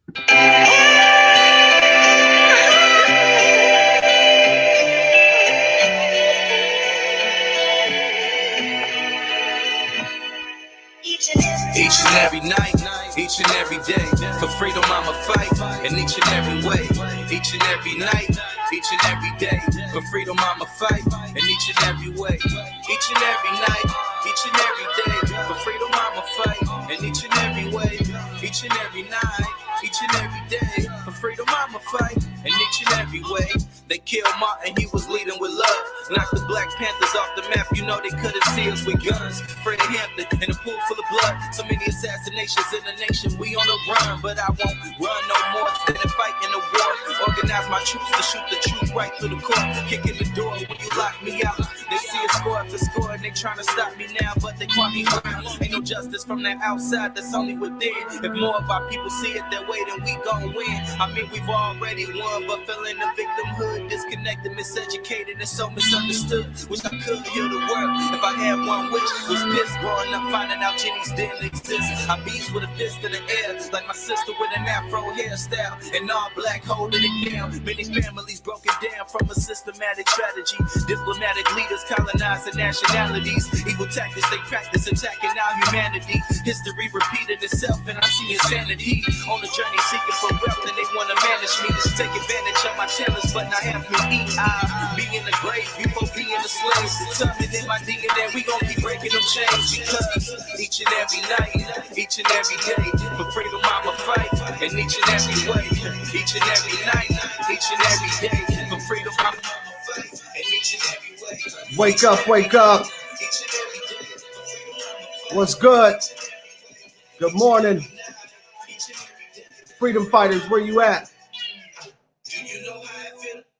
Each and every night, each and every day, for freedom I'ma fight, and each and every way. Each and every night, each and every day, for freedom I'ma fight, and each and every way. Each and every night, each and every day, for freedom I'ma fight, and each and every way. Each and every night, each and every day, for freedom I'ma fight, and each and every way. They killed Martin, he was leading with love. Knocked the Black Panthers off the map, you know they couldn't see us with guns. Freddie Hampton in a pool full of blood. So many assassinations in the nation, we on the run. But I won't run no more than a fight in a war. Organize my troops to shoot the truth right through the court. Kicking the door when you lock me out. They see it score after score and they trying to stop me now, but they caught me around. Ain't no justice from that outside, that's only within. If more of our people see it that way, then we gon' win. I mean, we've already won, but feeling the victimhood, disconnected, miseducated, and so misunderstood. Wish I could heal the world if I had one wish. Was pissed growing up, finding out Jenny's didn't exist. I beast with a fist in the air, like my sister with an afro hairstyle, and all black holding it down. Many families broken down from a systematic strategy. Diplomatic leaders colonizing nationalities. Evil tactics they practice, attacking our humanity. History repeated itself, and I see insanity. On the journey seeking for wealth, and they want to manage me. Just take advantage of my talents, but not have me eat. I'll be in the grave before being a slave. Determined in my DNA, we gon' keep breaking them chains. Because each and every night, each and every day, for freedom I'ma fight, and each and every way. Each and every night, each and every day, for freedom I'ma fight, and each and every way. Wake up, wake up. What's good? Good morning. Freedom fighters, where you at?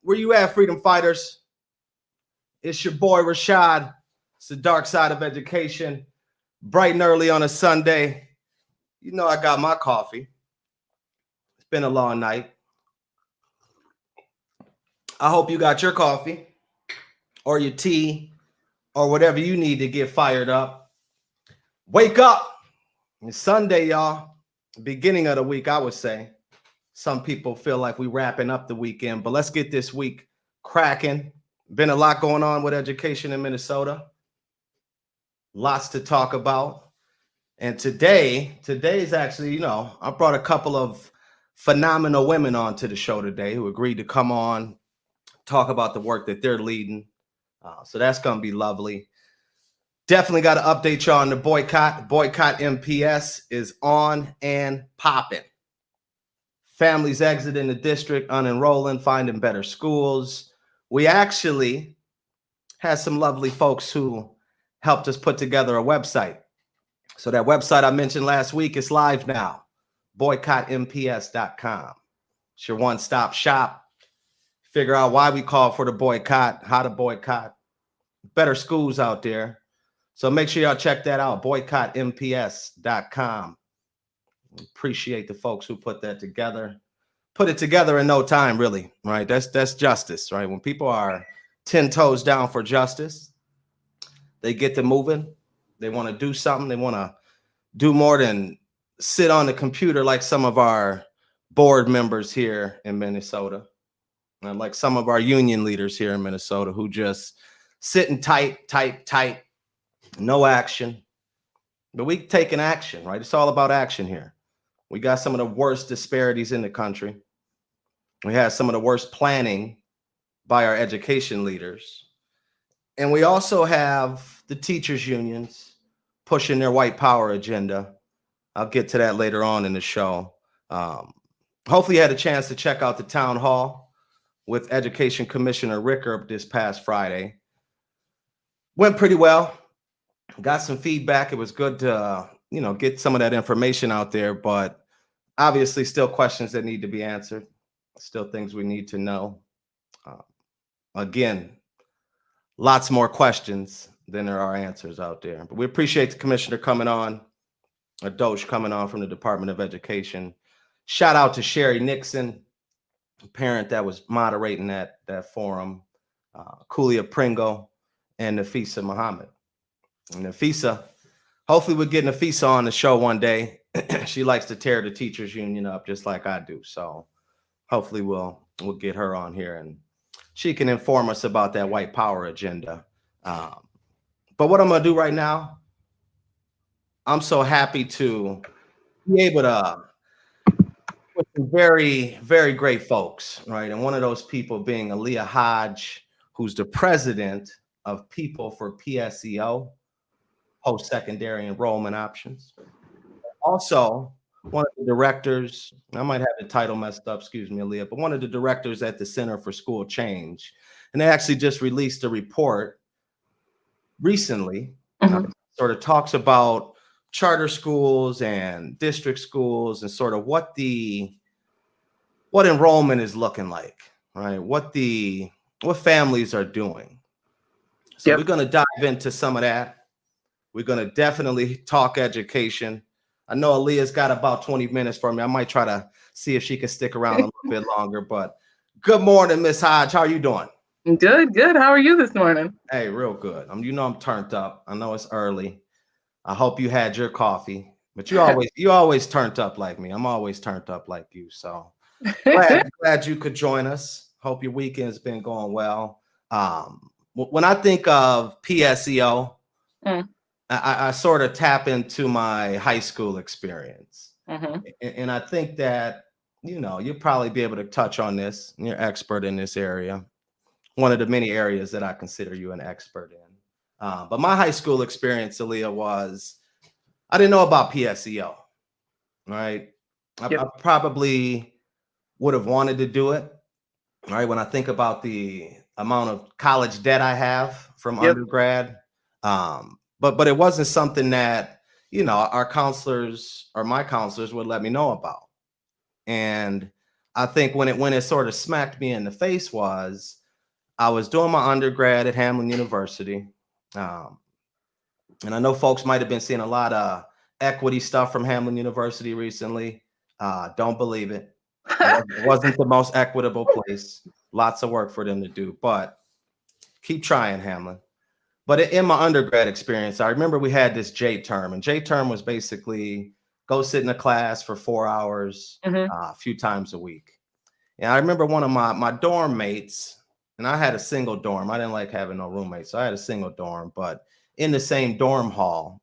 Where you at, freedom fighters? It's your boy Rashad. It's the dark side of education. Bright and early on a Sunday. You know I got my coffee. It's been a long night. I hope you got your coffee or your tea or whatever you need to get fired up. Wake up. It's Sunday, y'all. Beginning of the week, I would say. Some people feel like we wrapping up the weekend, but let's get this week cracking. Been a lot going on with education in Minnesota. Lots to talk about. And today's actually, I brought a couple of phenomenal women onto the show today who agreed to come on, talk about the work that they're leading. So that's going to be lovely. Definitely got to update y'all on the boycott. Boycott MPS is on and popping. Families exiting the district, unenrolling, finding better schools. We actually had some lovely folks who helped us put together a website. So that website I mentioned last week is live now, boycottmps.com. It's your one-stop shop. Figure out why we call for the boycott, how to boycott. Better schools out there. So make sure y'all check that out, boycottmps.com. Appreciate the folks who put that together. Put it together in no time, really, right? That's justice, right? When people are 10 toes down for justice, they get to moving. They want to do something. They want to do more than sit on the computer like some of our board members here in Minnesota, and like some of our union leaders here in Minnesota who just sitting tight, no action. But we taking action, right? It's all about action here. We got some of the worst disparities in the country. We have some of the worst planning by our education leaders. And we also have the teachers' unions pushing their white power agenda. I'll get to that later on in the show. Hopefully you had a chance to check out the town hall with Education Commissioner Ricker this past Friday. Went pretty well. Got some feedback. It was good to, get some of that information out there, but obviously still questions that need to be answered. Still things we need to know. Again, lots more questions than there are answers out there. But we appreciate the commissioner coming on, Doge coming on from the Department of Education. Shout out to Sherry Nixon, a parent that was moderating that forum, Kulia Pringle, and Nafisa Muhammad. And Nafisa, hopefully we're getting Afisa on the show one day. She likes to tear the teachers union up just like I do. So hopefully we'll get her on here and she can inform us about that white power agenda. But what I'm going to do right now, I'm so happy to be able to with some very, very great folks, right? And one of those people being Aaliyah Hodge, who's the president of People for PSEO, post-secondary enrollment options. Also, one of the directors, I might have the title messed up, excuse me, Aaliyah, but one of the directors at the Center for School Change. And they actually just released a report recently, sort of talks about charter schools and district schools and sort of what enrollment is looking like, right? What families are doing. So we're going to dive into some of that. We're going to definitely talk education. I know Aaliyah's got about 20 minutes for me. I might try to see if she can stick around a little bit longer, but good morning, Miss Hodge. How are you doing? Good. How are you this morning? Hey, real good. I'm turned up. I know it's early. I hope you had your coffee, but you always turned up like me. I'm always turned up like you. So glad you could join us. Hope your weekend's been going well. When I think of PSEO, I sort of tap into my high school experience. And I think that, you'll probably be able to touch on this. You're an expert in this area. One of the many areas that I consider you an expert in. But my high school experience, Aaliyah, was I didn't know about PSEO, right? I probably would have wanted to do it, right? When I think about the amount of college debt I have from undergrad, but it wasn't something that, our counselors or my counselors would let me know about. And I think when it sort of smacked me in the face was I was doing my undergrad at Hamline University. And I know folks might have been seeing a lot of equity stuff from Hamline University recently. Don't believe it. It wasn't the most equitable place. Lots of work for them to do, but keep trying, Hamline. But in my undergrad experience, I remember we had this J term, and J term was basically go sit in a class for 4 hours a few times a week. And I remember one of my dorm mates, and I had a single dorm. I didn't like having no roommates, so I had a single dorm. But in the same dorm hall,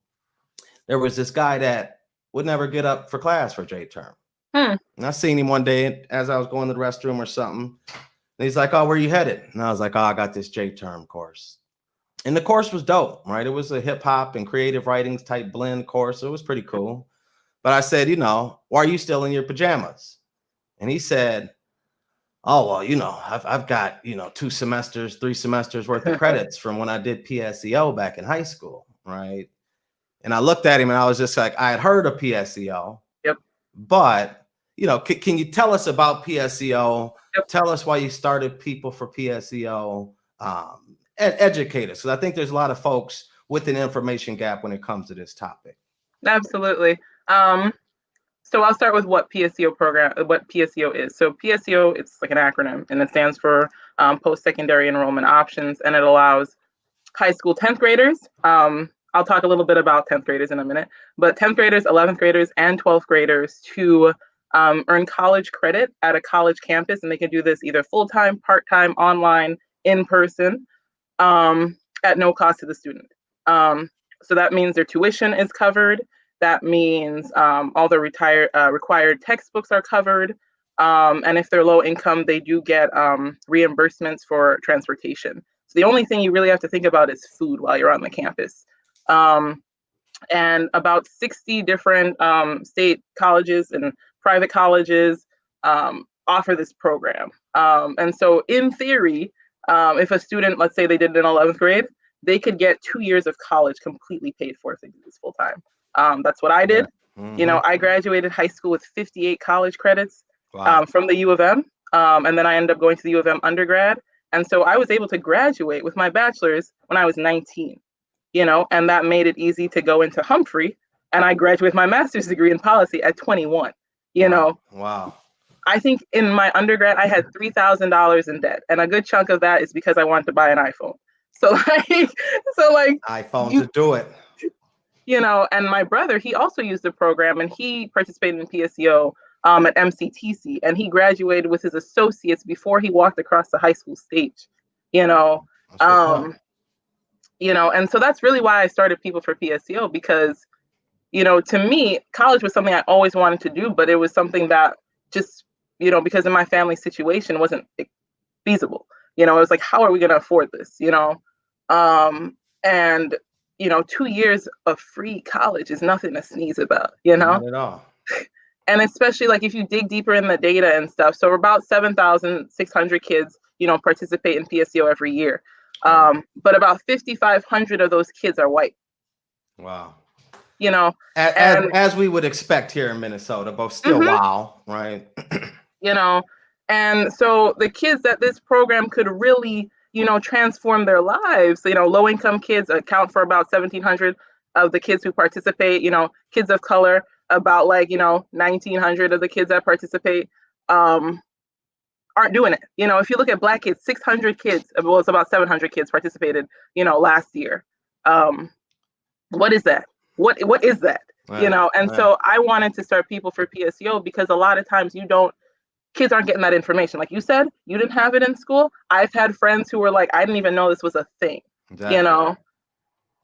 there was this guy that would never get up for class for J term. And I seen him one day as I was going to the restroom or something. And he's like, "Oh, where you headed?" And I was like, "Oh, I got this J term course." And the course was dope, right? It was a hip hop and creative writings type blend course. So it was pretty cool. But I said, why are you still in your pajamas? And he said, "Oh, well, I've got, 2 semesters, 3 semesters worth of credits from when I did PSEO back in high school." Right. And I looked at him and I was just like, I had heard of PSEO. But, can you tell us about PSEO? Tell us why you started People for PSEO. Educate us. Because I think there's a lot of folks with an information gap when it comes to this topic. Absolutely. So I'll start with what PSEO is. So PSEO, it's like an acronym, and it stands for post-secondary enrollment options, and it allows high school 10th graders. I'll talk a little bit about 10th graders in a minute, but 10th graders, 11th graders, and 12th graders to earn college credit at a college campus, and they can do this either full-time, part-time, online, in person, at no cost to the student. So that means their tuition is covered. That means all the required textbooks are covered. And if they're low income, they do get reimbursements for transportation. So the only thing you really have to think about is food while you're on the campus. And about 60 different state colleges and private colleges offer this program. And so in theory, if a student, let's say they did it in 11th grade, they could get 2 years of college completely paid for if they do this full time. That's what I did. I graduated high school with 58 college credits from the U of M. And then I ended up going to the U of M undergrad. And so I was able to graduate with my bachelor's when I was 19, and that made it easy to go into Humphrey. And I graduated with my master's degree in policy at 21, Wow. I think in my undergrad, I had $3,000 in debt. And a good chunk of that is because I wanted to buy an iPhone. So like iPhone to do it. And my brother, he also used the program, and he participated in PSEO at MCTC, and he graduated with his associates before he walked across the high school stage. And so that's really why I started People for PSEO, because to me, college was something I always wanted to do, but it was something that just, because of my family situation, wasn't feasible. It was like, how are we going to afford this? And 2 years of free college is nothing to sneeze about. Not at all. And especially like if you dig deeper in the data and stuff. So about 7,600 kids, participate in PSEO every year. But about 5,500 of those kids are white. Wow. As we would expect here in Minnesota, but still, wow, right? And so the kids that this program could really, transform their lives. Low-income kids account for about 1,700 of the kids who participate. Kids of color, about 1,900 of the kids that participate aren't doing it. If you look at Black kids, 600 kids, well, it's about 700 kids participated, last year. What is that? What is that? Right. So I wanted to start People for PSEO because a lot of times kids aren't getting that information. Like you said, you didn't have it in school. I've had friends who were like, I didn't even know this was a thing, Exactly.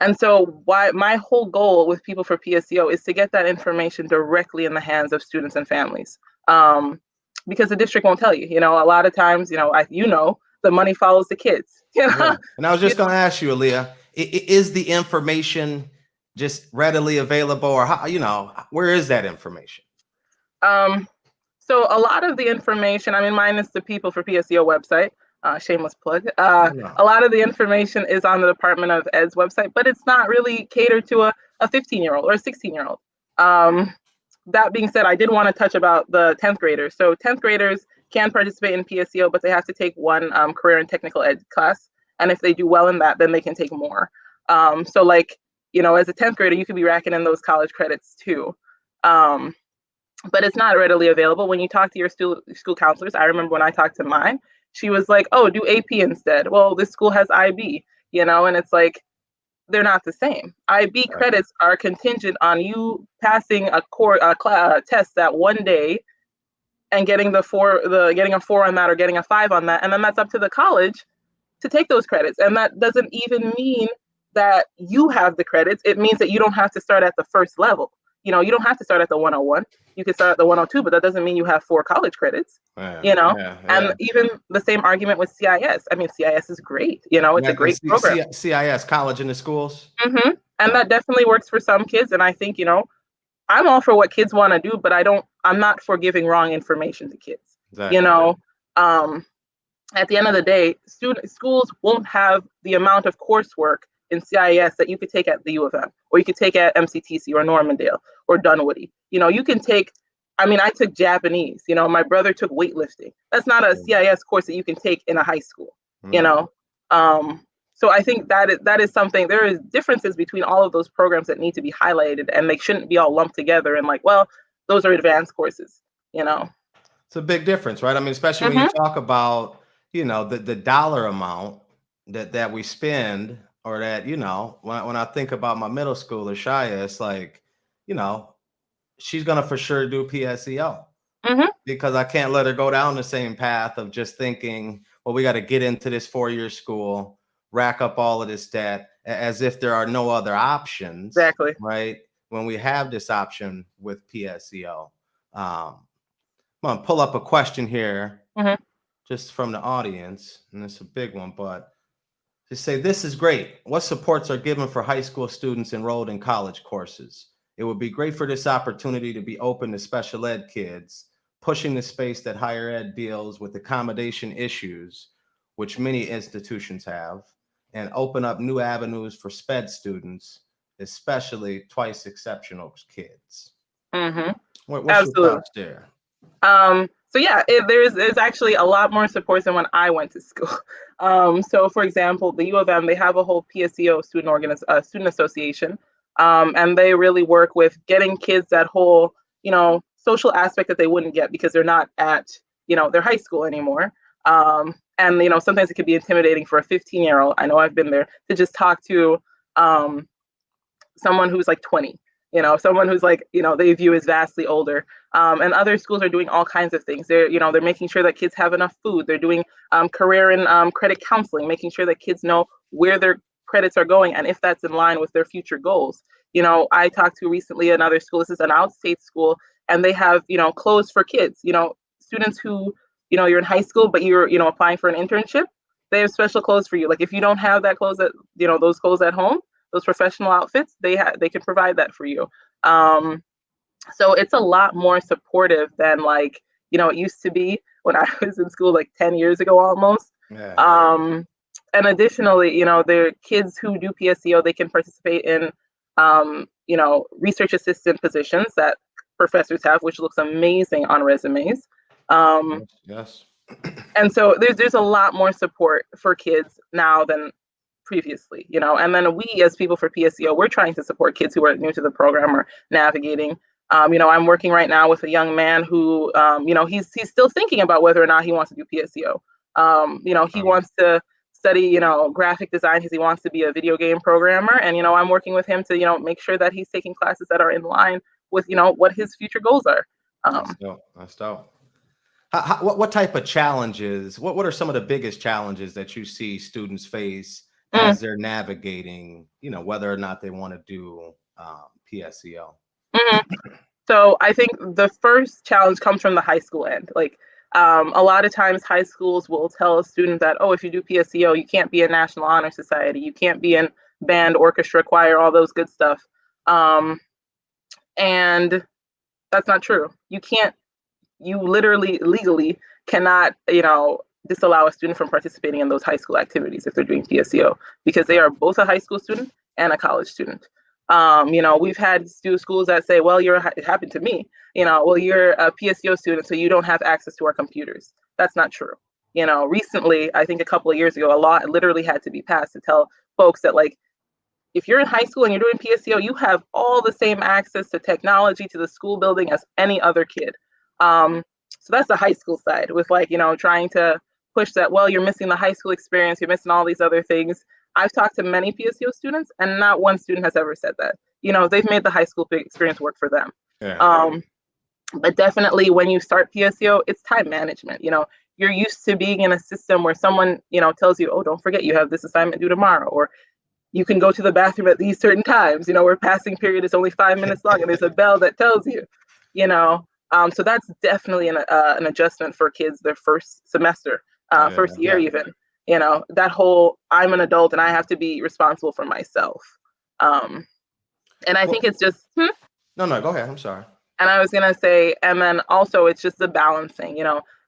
And so my whole goal with People for PSEO is to get that information directly in the hands of students and families. Because the district won't tell you, a lot of times, the money follows the kids. Yeah. And I was just going to ask you, Aaliyah, is the information just readily available, or how, where is that information? So a lot of the information, mine is the People for PSEO website, shameless plug. A lot of the information is on the Department of Ed's website, but it's not really catered to a 15-year-old or a 16-year-old. That being said, I did want to touch about the 10th graders. So 10th graders can participate in PSEO, but they have to take one career and technical ed class. And if they do well in that, then they can take more. So as a 10th grader, you could be racking in those college credits too. But it's not readily available. When you talk to your school counselors, I remember when I talked to mine, she was like, oh, do AP instead. Well, this school has IB, and it's like, they're not the same. IB credits are contingent on you passing a test that one day and getting getting a 4 on that or getting a 5 on that. And then that's up to the college to take those credits. And that doesn't even mean that you have the credits. It means that you don't have to start at the first level. You don't have to start at the 101. You can start at the 102, but that doesn't mean you have 4 college credits. And even the same argument with CIS. CIS is great. It's a great program. CIS, college in the schools. And that definitely works for some kids. And I think, I'm all for what kids want to do, but I'm not for giving wrong information to kids. Exactly. At the end of the day, schools won't have the amount of coursework in CIS that you could take at the U of M, or you could take at MCTC or Normandale or Dunwoody. You can take, I took Japanese, my brother took weightlifting. That's not a CIS course that you can take in a high school, So I think that is something, there is differences between all of those programs that need to be highlighted, and they shouldn't be all lumped together and those are advanced courses, It's a big difference, right? Especially when you talk about, the dollar amount that we spend, or that, when I think about my middle schooler, Shia, it's like, she's going to for sure do PSEO because I can't let her go down the same path of just thinking, well, we got to get into this 4-year school, rack up all of this debt, as if there are no other options. Exactly. Right. When we have this option with PSEO. I'm going to pull up a question here just from the audience, and it's a big one, but to say, this is great. What supports are given for high school students enrolled in college courses? It would be great for this opportunity to be open to special ed kids, pushing the space that higher ed deals with accommodation issues, which many institutions have, and open up new avenues for SPED students, especially twice exceptional kids. What's Absolutely. your thoughts there? So yeah, there's actually a lot more support than when I went to school. So for example, the U of M, they have a whole PSEO student association, and they really work with getting kids that whole, social aspect that they wouldn't get because they're not at, their high school anymore. And sometimes it can be intimidating for a 15-year-old. I know I've been there, to just talk to someone who's like 20, someone who's like, they view as vastly older. And other schools are doing all kinds of things. They're making sure that kids have enough food. They're doing career and credit counseling, making sure that kids know where their credits are going and if that's in line with their future goals. I talked to recently another school. This is an outstate school, and they have, clothes for kids, students who, you're in high school, but you're, applying for an internship. They have special clothes for you. Like if you don't have that clothes those clothes at home, those professional outfits, they can provide that for you. So it's a lot more supportive than like, it used to be when I was in school like 10 years ago almost. Yeah. And additionally, there are kids who do PSEO, they can participate in, research assistant positions that professors have, which looks amazing on resumes. Yes. And so there's a lot more support for kids now than previously, and then we as people for PSEO, we're trying to support kids who are new to the program or navigating. I'm working right now with a young man who, he's still thinking about whether or not he wants to do PSEO. He wants to study, graphic design because he wants to be a video game programmer. And, I'm working with him to, make sure that he's taking classes that are in line with, what his future goals are. That's dope. What type of challenges, what are some of the biggest challenges that you see students face as they're navigating, whether or not they want to do PSEO? So I think the first challenge comes from the high school end. Like a lot of times high schools will tell a student that, oh, if you do PSEO, you can't be in National Honor Society, you can't be in band, orchestra, choir, all those good stuff. And that's not true. You literally legally cannot, disallow a student from participating in those high school activities if they're doing PSEO, because they are both a high school student and a college student. We've had schools that say, well, it happened to me, well, you're a PSEO student, so you don't have access to our computers. That's not true. Recently, I think a couple of years ago, a law literally had to be passed to tell folks that, like, if you're in high school and you're doing PSEO, you have all the same access to technology, to the school building as any other kid. So that's the high school side with, like, trying to push that, well, you're missing the high school experience, you're missing all these other things. I've talked to many PSEO students, and not one student has ever said that. They've made the high school experience work for them. Yeah. But definitely when you start PSEO, it's time management. You're used to being in a system where someone, tells you, oh, don't forget you have this assignment due tomorrow, or you can go to the bathroom at these certain times, where passing period is only 5 minutes long and there's a bell that tells you, so that's definitely an adjustment for kids their first semester, first year even. That whole, I'm an adult and I have to be responsible for myself. And I think it's just No, go ahead. I'm sorry. And I was gonna say, and then also it's just the balancing.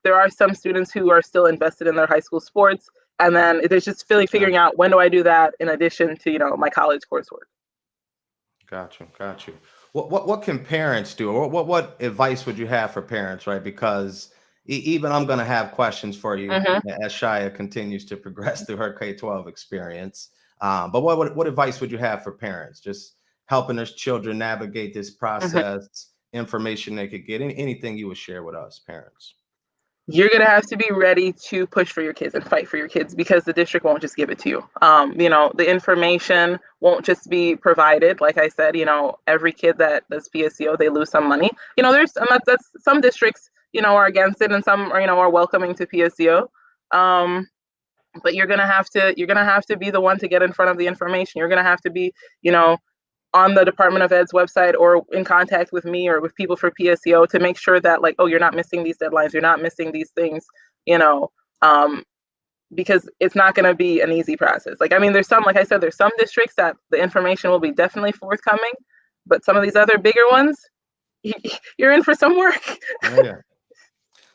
There are some students who are still invested in their high school sports, and then there's just figuring out, when do I do that in addition to my college coursework. Got you. What can parents do, or what advice would you have for parents, right? Because even I'm going to have questions for you as Shia continues to progress through her K-12 experience. But what advice would you have for parents, just helping their children navigate this process, information they could get, anything you would share with us, parents? You're going to have to be ready to push for your kids and fight for your kids, because the district won't just give it to you. The information won't just be provided. Like I said, every kid that does PSEO, they lose some money. That's some districts, are against it, and some are welcoming to PSEO. But you're going to have to be the one to get in front of the information. You're going to have to be, on the Department of Ed's website, or in contact with me or with people for PSEO, to make sure that, like, oh, you're not missing these deadlines, you're not missing these things, because it's not going to be an easy process. Like there's some districts that the information will be definitely forthcoming, but some of these other bigger ones, you're in for some work. Yeah.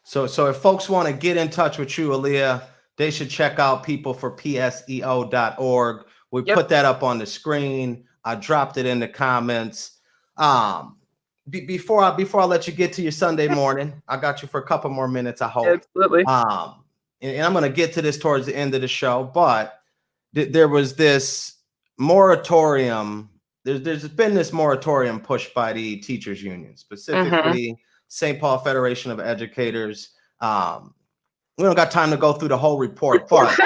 So if folks want to get in touch with you, Aaliyah, they should check out peopleforpseo.org. We put that up on the screen. I dropped it in the comments. Before I let you get to your Sunday morning, I got you for a couple more minutes, I hope. Absolutely. And I'm going to get to this towards the end of the show, but there was this moratorium. There's been this moratorium pushed by the teachers union, specifically St. Paul Federation of Educators. We don't got time to go through the whole report, but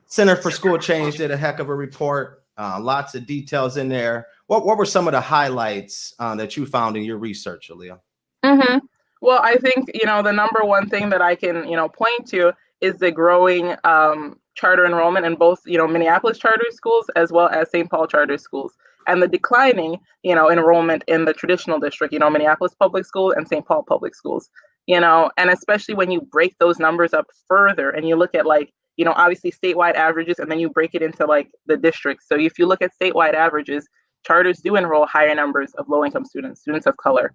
Center for School Change did a heck of a report. Lots of details in there. What were some of the highlights that you found in your research, Aaliyah? Mm-hmm. Well, I think, the number one thing that I can, point to is the growing charter enrollment in both, Minneapolis charter schools as well as St. Paul charter schools, and the declining, enrollment in the traditional district, Minneapolis public school and St. Paul public schools, and especially when you break those numbers up further and you look at obviously statewide averages, and then you break it into the districts. So if you look at statewide averages, charters do enroll higher numbers of low-income students, students of color,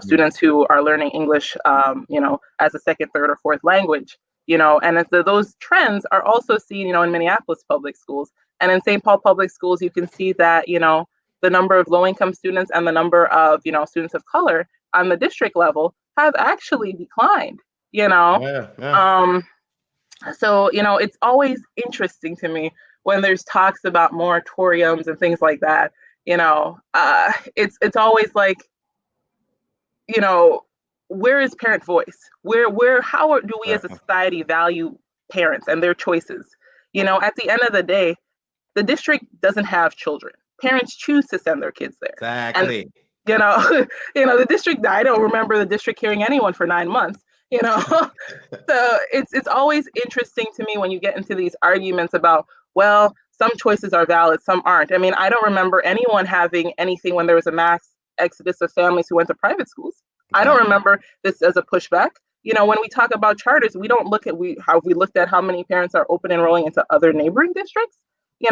students who are learning English, as a second, third, or fourth language, and those trends are also seen, in Minneapolis public schools. And in St. Paul public schools, you can see that, the number of low-income students and the number of, students of color on the district level have actually declined, Yeah. So, it's always interesting to me when there's talks about moratoriums and things like that. It's always like, where is parent voice? How do we as a society value parents and their choices? At the end of the day, the district doesn't have children. Parents choose to send their kids there. Exactly. And, the district, I don't remember the district hearing anyone for 9 months, So it's always interesting to me when you get into these arguments about, well, some choices are valid, some aren't. I mean, I don't remember anyone having anything when there was a mass exodus of families who went to private schools. I don't remember this as a pushback. When we talk about charters, we don't look at we looked at how many parents are open enrolling into other neighboring districts.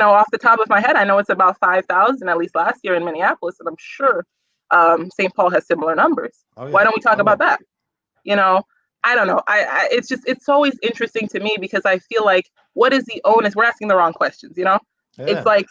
Off the top of my head, I know it's about 5,000 at least last year in Minneapolis, and I'm sure St. Paul has similar numbers. Oh, yeah. Why don't we talk about that? I don't know. It's always interesting to me because I feel like, what is the onus? We're asking the wrong questions. Yeah. It's like,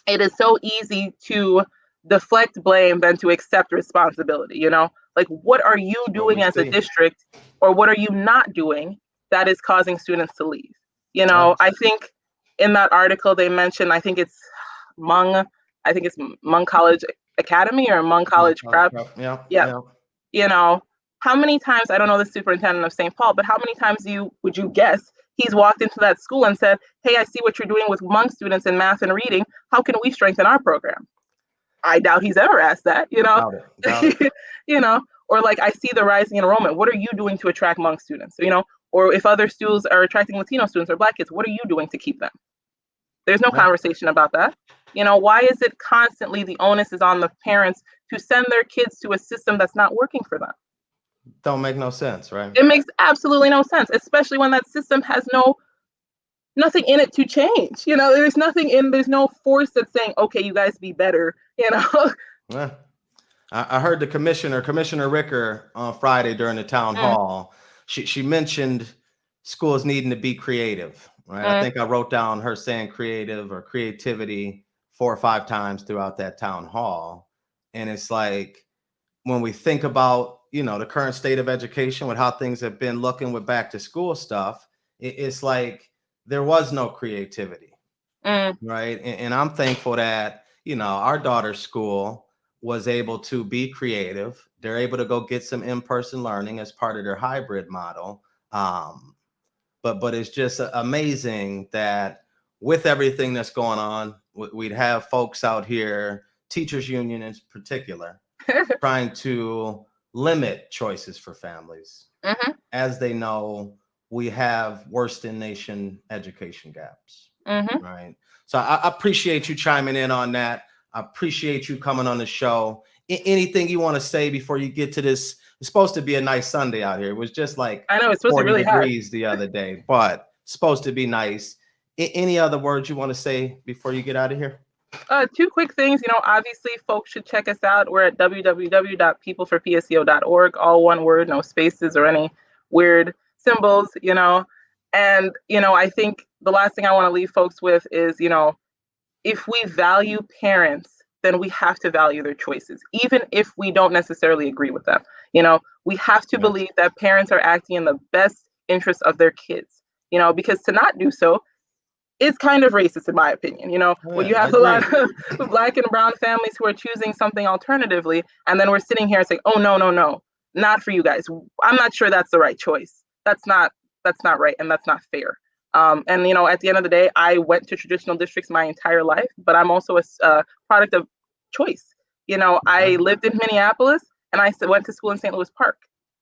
it is so easy to deflect blame than to accept responsibility. Like, what are you doing as a district, or what are you not doing that is causing students to leave? I think in that article they mentioned, I think it's Mung College Academy or Mung College Prep. Yeah. How many times, I don't know the superintendent of St. Paul, but how many times would you guess he's walked into that school and said, hey, I see what you're doing with Hmong students in math and reading. How can we strengthen our program? I doubt he's ever asked that, Doubt it. Or like, I see the rising enrollment. What are you doing to attract Hmong students? Or if other schools are attracting Latino students or Black kids, what are you doing to keep them? There's no conversation about that. Why is it constantly the onus is on the parents to send their kids to a system that's not working for them? Don't make no sense, right? It makes absolutely no sense, especially when that system has nothing in it to change. There's no force that's saying, okay, you guys be better, Yeah. I heard the Commissioner Ricker on Friday during the town hall. She mentioned schools needing to be creative, right? I think I wrote down her saying creative or creativity 4 or 5 times throughout that town hall. And it's like, when we think about, the current state of education with how things have been looking with back to school stuff, it's like there was no creativity, right? And I'm thankful that, our daughter's school was able to be creative. They're able to go get some in-person learning as part of their hybrid model. But it's just amazing that with everything that's going on, we'd have folks out here, teachers union in particular, trying to limit choices for families, as they know we have worst in nation education gaps, right? So I appreciate you chiming in on that. I appreciate you coming on the show. Anything you want to say before you get to this? It's supposed to be a nice Sunday out here. It was just like, I know, it's supposed to be really degrees hot the other day, but it's supposed to be nice. Any other words you want to say before you get out of here? 2 quick things. Obviously, folks should check us out. We're at www.peopleforpseo.org, all one word, no spaces or any weird symbols. And I think the last thing I want to leave folks with is, if we value parents, then we have to value their choices, even if we don't necessarily agree with them. We have to believe that parents are acting in the best interest of their kids. Because to not do so, it's kind of racist, in my opinion. When you have a lot of Black and brown families who are choosing something alternatively, and then we're sitting here saying, oh, no, not for you guys. I'm not sure that's the right choice. That's not right, and that's not fair. And at the end of the day, I went to traditional districts my entire life, but I'm also a product of choice. I lived in Minneapolis and I went to school in St. Louis Park.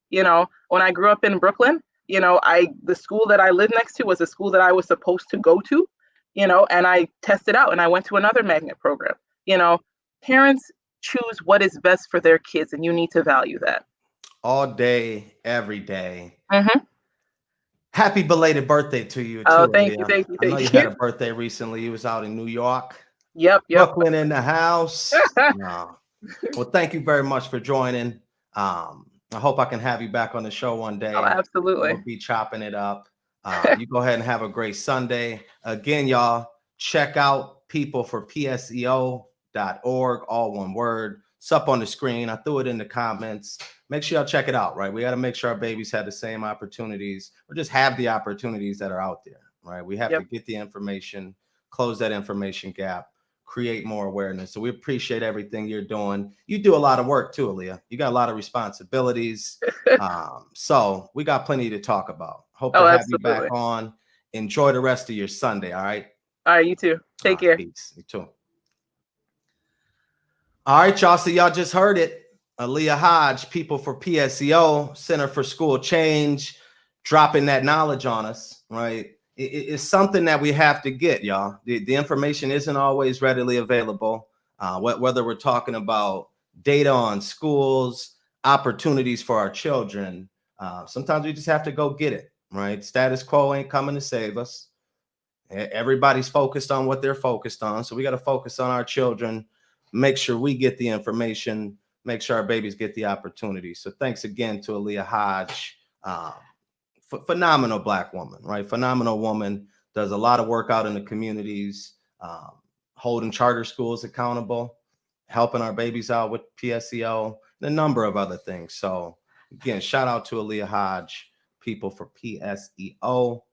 When I grew up in Brooklyn, the school that I lived next to was a school that I was supposed to go to, and I tested out and I went to another magnet program. Parents choose what is best for their kids, and you need to value that. All day, every day. Mm-hmm. Happy belated birthday to you, too, Oh, thank you, Aaliyah. thank you, I know thank you you. had a birthday recently. You was out in New York. Yep. Brooklyn in the house. No. Well, thank you very much for joining. I hope I can have you back on the show one day. Oh, absolutely. We'll be chopping it up. You go ahead and have a great Sunday. Again, y'all, check out people for PSEO.org, all one word. It's up on the screen. I threw it in the comments. Make sure y'all check it out, right? We got to make sure our babies have the same opportunities, or just have the opportunities that are out there, right? We have to get the information, close that information gap, create more awareness. So we appreciate everything you're doing. You do a lot of work too, Aaliyah. You got a lot of responsibilities. So we got plenty to talk about. Hope to have you back on. Enjoy the rest of your Sunday. All right. All right. You too. Take care. Peace. You too. All right, y'all. So y'all just heard it. Aaliyah Hodge, people for PSEO, Center for School Change, dropping that knowledge on us, right? It's something that we have to get, y'all. The information isn't always readily available, whether we're talking about data on schools, opportunities for our children. Sometimes we just have to go get it, right? Status quo ain't coming to save us. Everybody's focused on what they're focused on. So we got to focus on our children, make sure we get the information, make sure our babies get the opportunity. So thanks again to Aaliyah Hodge. Phenomenal Black woman, right? Phenomenal woman, does a lot of work out in the communities, holding charter schools accountable, helping our babies out with PSEO, and a number of other things. So again, shout out to Aaliyah Hodge, people for PSEO.org.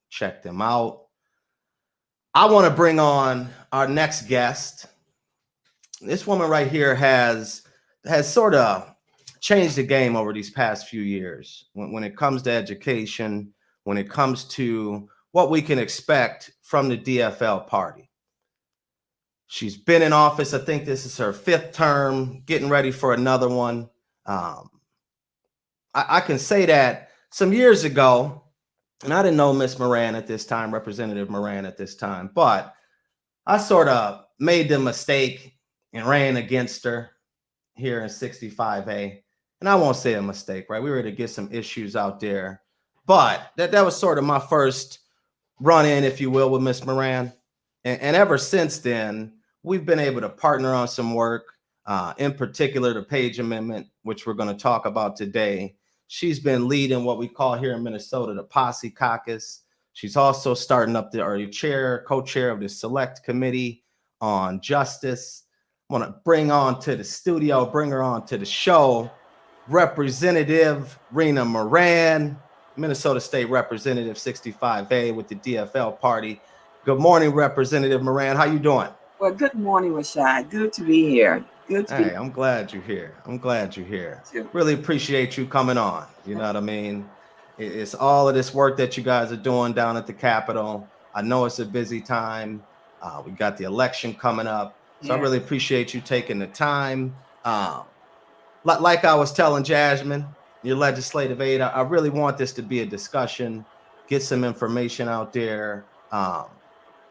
Check them out. I want to bring on our next guest. This woman right here has sort of changed the game over these past few years when it comes to education, when it comes to what we can expect from the DFL party. She's been in office. I think this is her 5th term, getting ready for another one. I can say that some years ago, and I didn't know Miss Moran at this time, Representative Moran at this time, but I sort of made the mistake and ran against her here in 65A. And I won't say a mistake, right? We were to get some issues out there, but that was sort of my first run in, if you will, with Miss Moran. And ever since then, we've been able to partner on some work, in particular, the Page Amendment, which we're going to talk about today. She's been leading what we call here in Minnesota, the Posse Caucus. She's also starting up co-chair of the Select Committee on Justice. I want to bring her on to the show, Representative Rena Moran, Minnesota State Representative 65A with the DFL party. Good morning, Representative Moran. How you doing? Well, good morning, Rashad. Good to be here. Hey, I'm glad you're here. Really appreciate you coming on. You know what I mean? It's all of this work that you guys are doing down at the Capitol. I know it's a busy time. We got the election coming up. So I really appreciate you taking the time. Like I was telling Jasmine, your legislative aide, I really want this to be a discussion, get some information out there.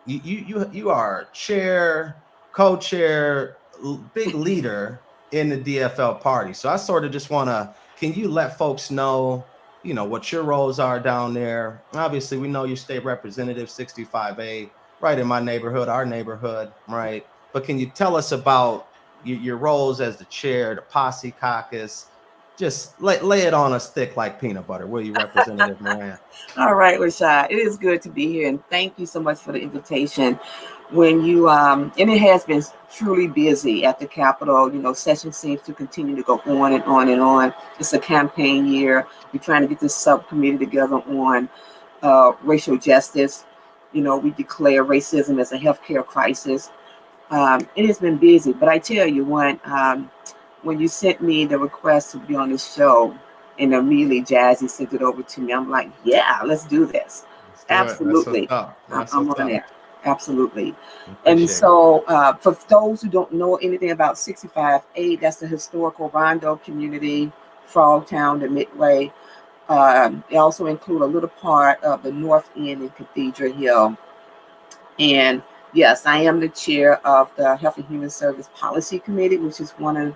You are chair, co-chair, big leader in the DFL party. So I sort of just want to, can you let folks know, what your roles are down there? Obviously, we know you're state representative 65A, right in my neighborhood, our neighborhood, right? But can you tell us about your roles as the chair, the Posse Caucus? Just lay it on us thick like peanut butter, will you, Representative Moran? All right, Rashad. It is good to be here, and thank you so much for the invitation. When you and it has been truly busy at the Capitol. Session seems to continue to go on and on and on. It's a campaign year. We're trying to get this subcommittee together on racial justice. We declare racism as a healthcare crisis. It has been busy, but I tell you, when you sent me the request to be on this show, And immediately Jazzy sent it over to me. I'm like, yeah, let's do this. Let's do it. Absolutely. That's what's up. That's I'm what's on up. there. Absolutely. And Appreciate it. so for those who don't know anything about 65-8, that's the historical Rondo community, Frogtown, the Midway. They also include a little part of the North End and Cathedral Hill. And yes, I am the chair of the Health and Human Service Policy Committee, which is one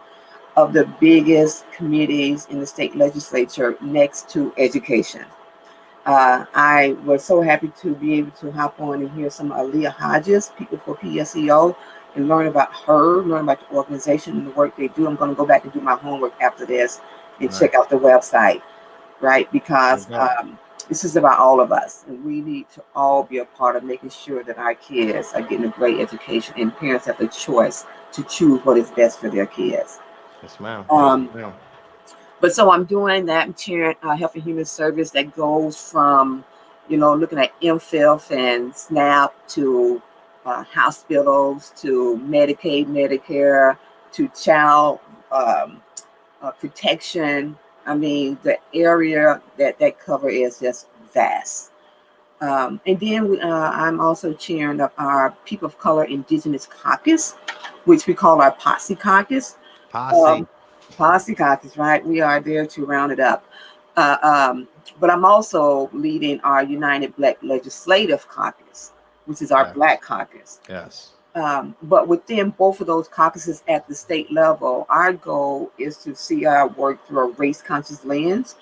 of the biggest committees in the state legislature next to education. I was so happy to be able to hop on and hear some Aaliyah Hodges, people for PSEO, and learn about her, learn about the organization and the work they do. I'm going to go back and do my homework after this and check out the website, right? Because this is about all of us, and we need to all be a part of making sure that our kids are getting a great education, and parents have the choice to choose what is best for their kids. Yes, ma'am. But so I'm doing that. I'm chairing Health and Human Service that goes from, looking at MFIF and SNAP to hospitals to Medicaid, Medicare to child protection. I mean, the area that cover is just vast. And then I'm also chairing of our People of Color Indigenous Caucus, which we call our Posse Caucus. Posse Caucus, right? We are there to round it up. But I'm also leading our United Black Legislative Caucus, which is our Black caucus. Yes. But within both of those caucuses at the state level, our goal is to see our work through a race-conscious lens,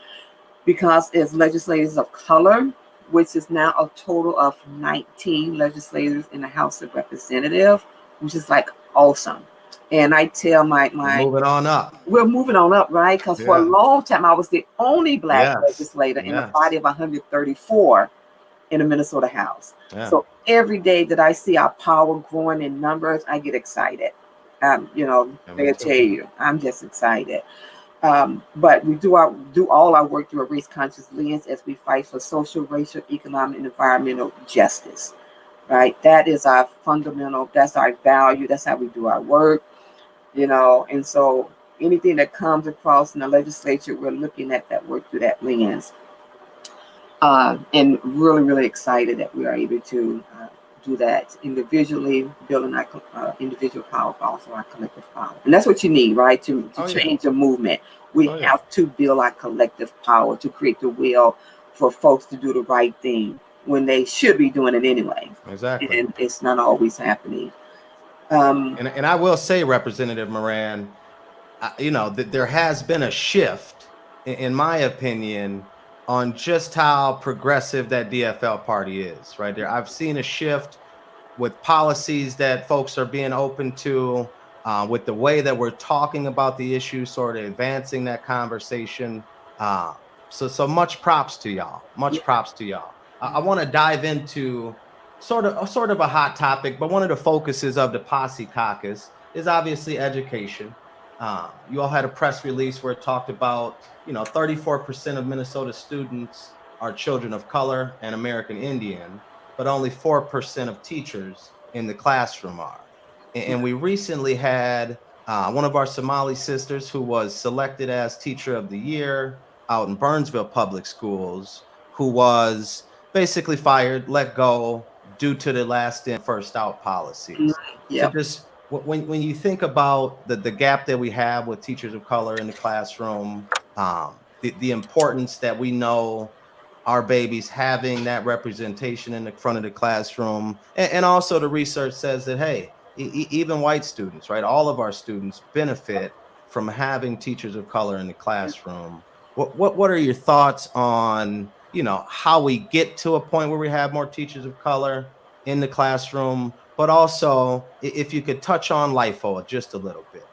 because as legislators of color, which is now a total of 19 legislators in the House of Representatives, which is like awesome. And I tell my moving on up. We're moving on up, right? Because for a long time, I was the only Black legislator in a body of 134 in the Minnesota House. So every day that I see our power growing in numbers, I get excited. They'll tell you, I'm just excited. But we do all our work through a race-conscious lens as we fight for social, racial, economic, and environmental justice, right? That is our fundamental, that's our value, that's how we do our work, and so anything that comes across in the legislature, we're looking at that work through that lens. And really, really excited that we are able to do that individually, building our individual power, but also our collective power. And that's what you need, right? To change the movement. We have to build our collective power to create the will for folks to do the right thing when they should be doing it anyway. Exactly. And it's not always happening. And I will say, Representative Moran, that there has been a shift, in my opinion, on just how progressive that DFL party is, right there. I've seen a shift with policies that folks are being open to, with the way that we're talking about the issue, sort of advancing that conversation. So much props to y'all. Much props to y'all. I want to dive into sort of a hot topic, but one of the focuses of the Posse Caucus is obviously education. You all had a press release where it talked about, 34% of Minnesota students are children of color and American Indian, but only 4% of teachers in the classroom are. And we recently had one of our Somali sisters who was selected as Teacher of the Year out in Burnsville Public Schools, who was basically fired, let go due to the last in, first out policies. So just when you think about the gap that we have with teachers of color in the classroom, the importance that we know our babies having that representation in the front of the classroom, and also the research says that, hey, even white students, right? All of our students benefit from having teachers of color in the classroom. What are your thoughts on, how we get to a point where we have more teachers of color in the classroom, but also if you could touch on LIFO just a little bit.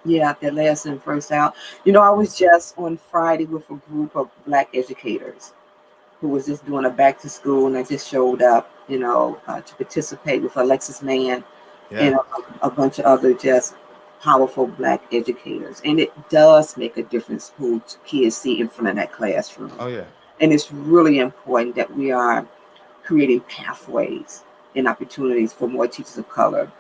Yeah, that last and first out. I was just on Friday with a group of Black educators who was just doing a back to school, and I just showed up, to participate with Alexis Mann and a bunch of other just powerful Black educators. And it does make a difference who kids see in front of that classroom. Oh, yeah. And it's really important that we are creating pathways and opportunities for more teachers of color.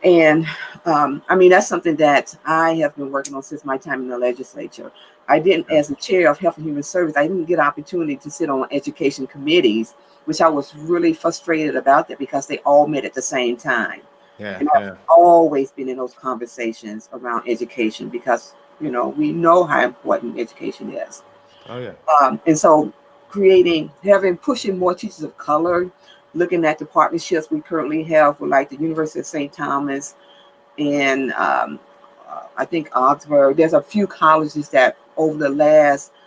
And I mean, that's something that I have been working on since my time in the legislature. I didn't, as the chair of Health and Human Service, I didn't get an opportunity to sit on education committees, which I was really frustrated about that because they all met at the same time. Yeah, And I've always been in those conversations around education because, you know, we know how important education is. Oh yeah. And so pushing more teachers of color, looking at the partnerships we currently have with like the University of St. Thomas and I think Augsburg. There's a few colleges that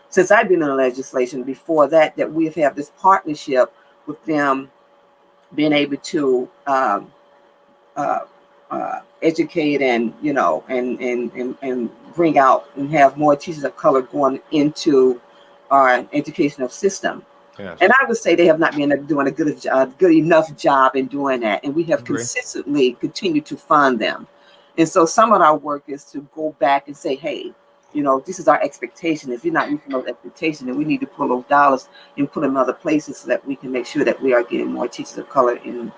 since I've been in the legislation, before that we've had this partnership with them, being able to educate and, you know, and bring out and have more teachers of color going into our educational system. Yes. And I would say they have not been doing a good enough job in doing that. And we have consistently continued to fund them. And so some of our work is to go back and say, hey, you know, this is our expectation. If you're not meeting those expectations, then we need to pull those dollars and put them in other places so that we can make sure that we are getting more teachers of color in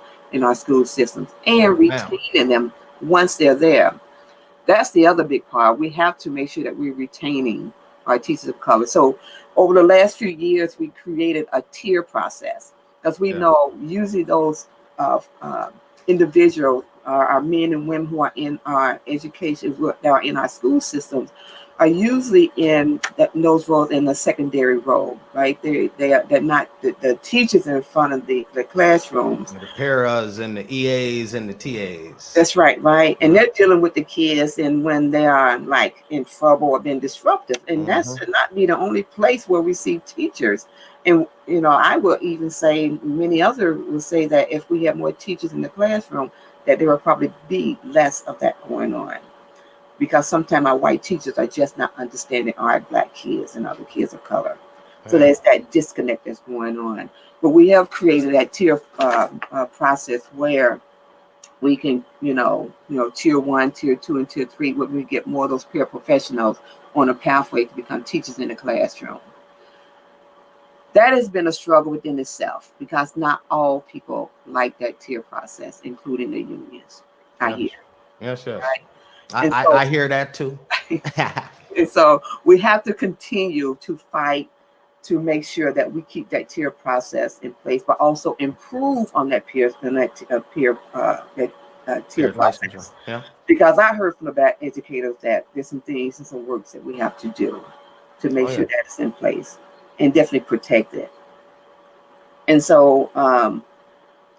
our school systems and retaining them once they're there. That's the other big part. We have to make sure that we're retaining our teachers of color. So over the last few years, we created a tier process because we know usually those individuals, our men and women who are in our education, who are in our school systems, are usually in those roles in the secondary role, right? They're not the teachers in front of the classrooms. The paras and the EAs and the TAs. That's right, right? And they're dealing with the kids and when they are like in trouble or being disruptive. And that should not be the only place where we see teachers. And, you know, I will even say, many others will say that if we have more teachers in the classroom, that there will probably be less of that going on. Because sometimes our white teachers are just not understanding our Black kids and other kids of color. So there's that disconnect that's going on. But we have created that tier process where we can, you know, tier 1, tier 2, and tier 3, where we get more of those peer professionals on a pathway to become teachers in the classroom. That has been a struggle within itself because not all people like that tier process, including the unions. I hear. Yes. Right? I hear that too. And so we have to continue to fight to make sure that we keep that tier process in place, but also improve on that tier process. Yeah. Because I heard from the Black educators that there's some things and some works that we have to do to make sure that it's in place and definitely protect it. And so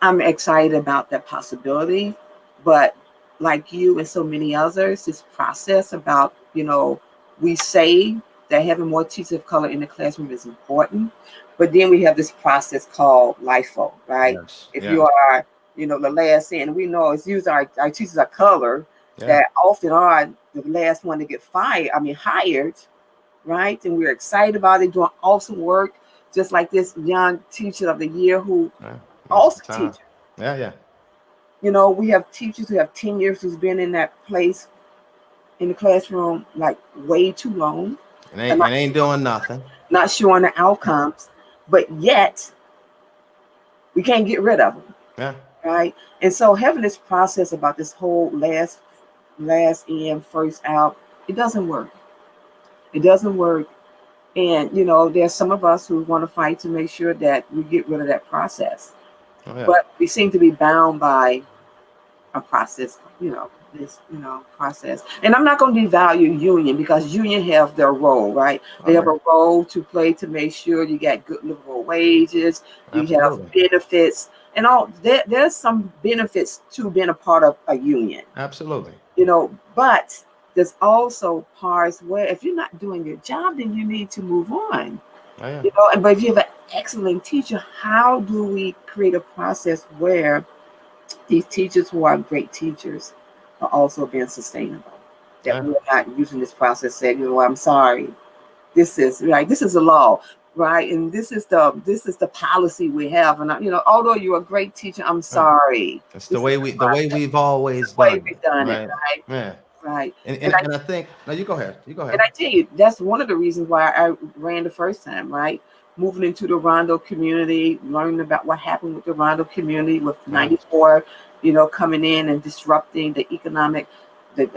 I'm excited about that possibility, but like you and so many others, this process about, you know, we say that having more teachers of color in the classroom is important, but then we have this process called LIFO, right? If you are, you know, the last in, we know it's usually our teachers of color that often are the last one to get hired, right? And we're excited about it, doing awesome work, just like this young teacher of the year who also teaches. Yeah. You know, we have teachers who have 10 years who's been in that place in the classroom like way too long. And ain't doing nothing. Not showing the outcomes, but yet we can't get rid of them. Yeah. Right. And so having this process about this whole last in, first out, it doesn't work. It doesn't work. And, you know, there's some of us who want to fight to make sure that we get rid of that process. But we seem to be bound by a process, process. And I'm not going to devalue union because union have their role, right? They have a role to play to make sure you get good livable wages, you have benefits, and all. There's some benefits to being a part of a union. Absolutely. You know, but there's also parts where if you're not doing your job, then you need to move on. You know, but if you have an excellent teacher, how do we create a process where these teachers who are great teachers are also being sustainable? That we're not using this process saying, you know, I'm sorry, this is a law, right? And this is the policy we have. And you know, although you're a great teacher, I'm sorry. It's the way we've always done it, right? Yeah. Right. And I think, no, you go ahead. And I tell you, that's one of the reasons why I ran the first time, right? moving into the Rondo community, learning about what happened with the Rondo community with 94, coming in and disrupting the economic, the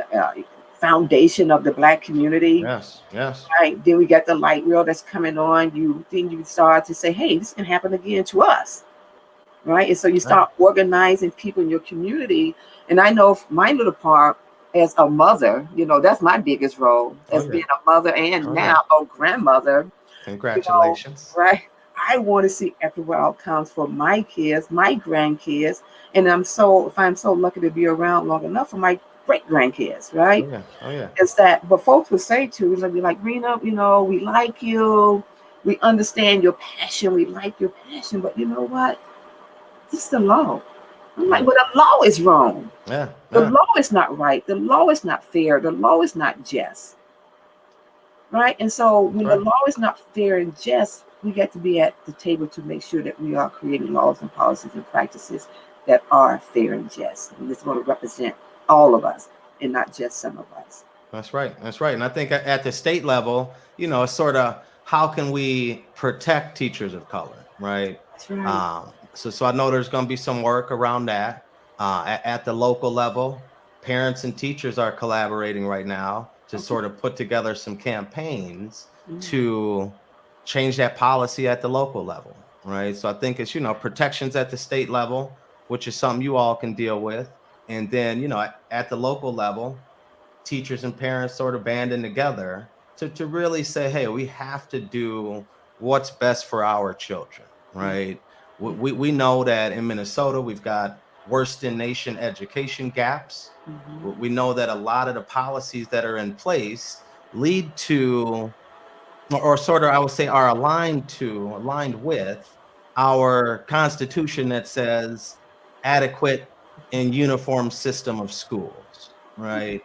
foundation of the Black community. Yes. Right. Then we got the light rail that's coming on. Then you start to say, hey, this can happen again to us. Right. And so you start organizing people in your community. And I know my little part as a mother, that's my biggest role as being a mother and now a grandmother. Congratulations. Right. I want to see equitable outcomes for my kids, my grandkids. And if I'm so lucky to be around long enough for my great grandkids, right? Oh yeah. It's that, but folks would say to us, be like, Rena, we like you, we understand your passion, we like your passion, but you know what? This is the law. I'm like, well, the law is wrong. The law is not right. The law is not fair. The law is not just. Right? And so when the law is not fair and just, we get to be at the table to make sure that we are creating laws and policies and practices that are fair and just. And it's going to represent all of us and not just some of us. That's right. And I think at the state level, it's sort of how can we protect teachers of color, right? That's right. So I know there's going to be some work around that. At the local level, parents and teachers are collaborating right now to sort of put together some campaigns to change that policy at the local level, right? So I think it's, protections at the state level, which is something you all can deal with. And then, at the local level, teachers and parents sort of banding together to really say, hey, we have to do what's best for our children, right? We know that in Minnesota, we've got worst in nation education gaps. We know that a lot of the policies that are in place lead to, or sort of, I would say, are aligned with our Constitution that says adequate and uniform system of schools, right?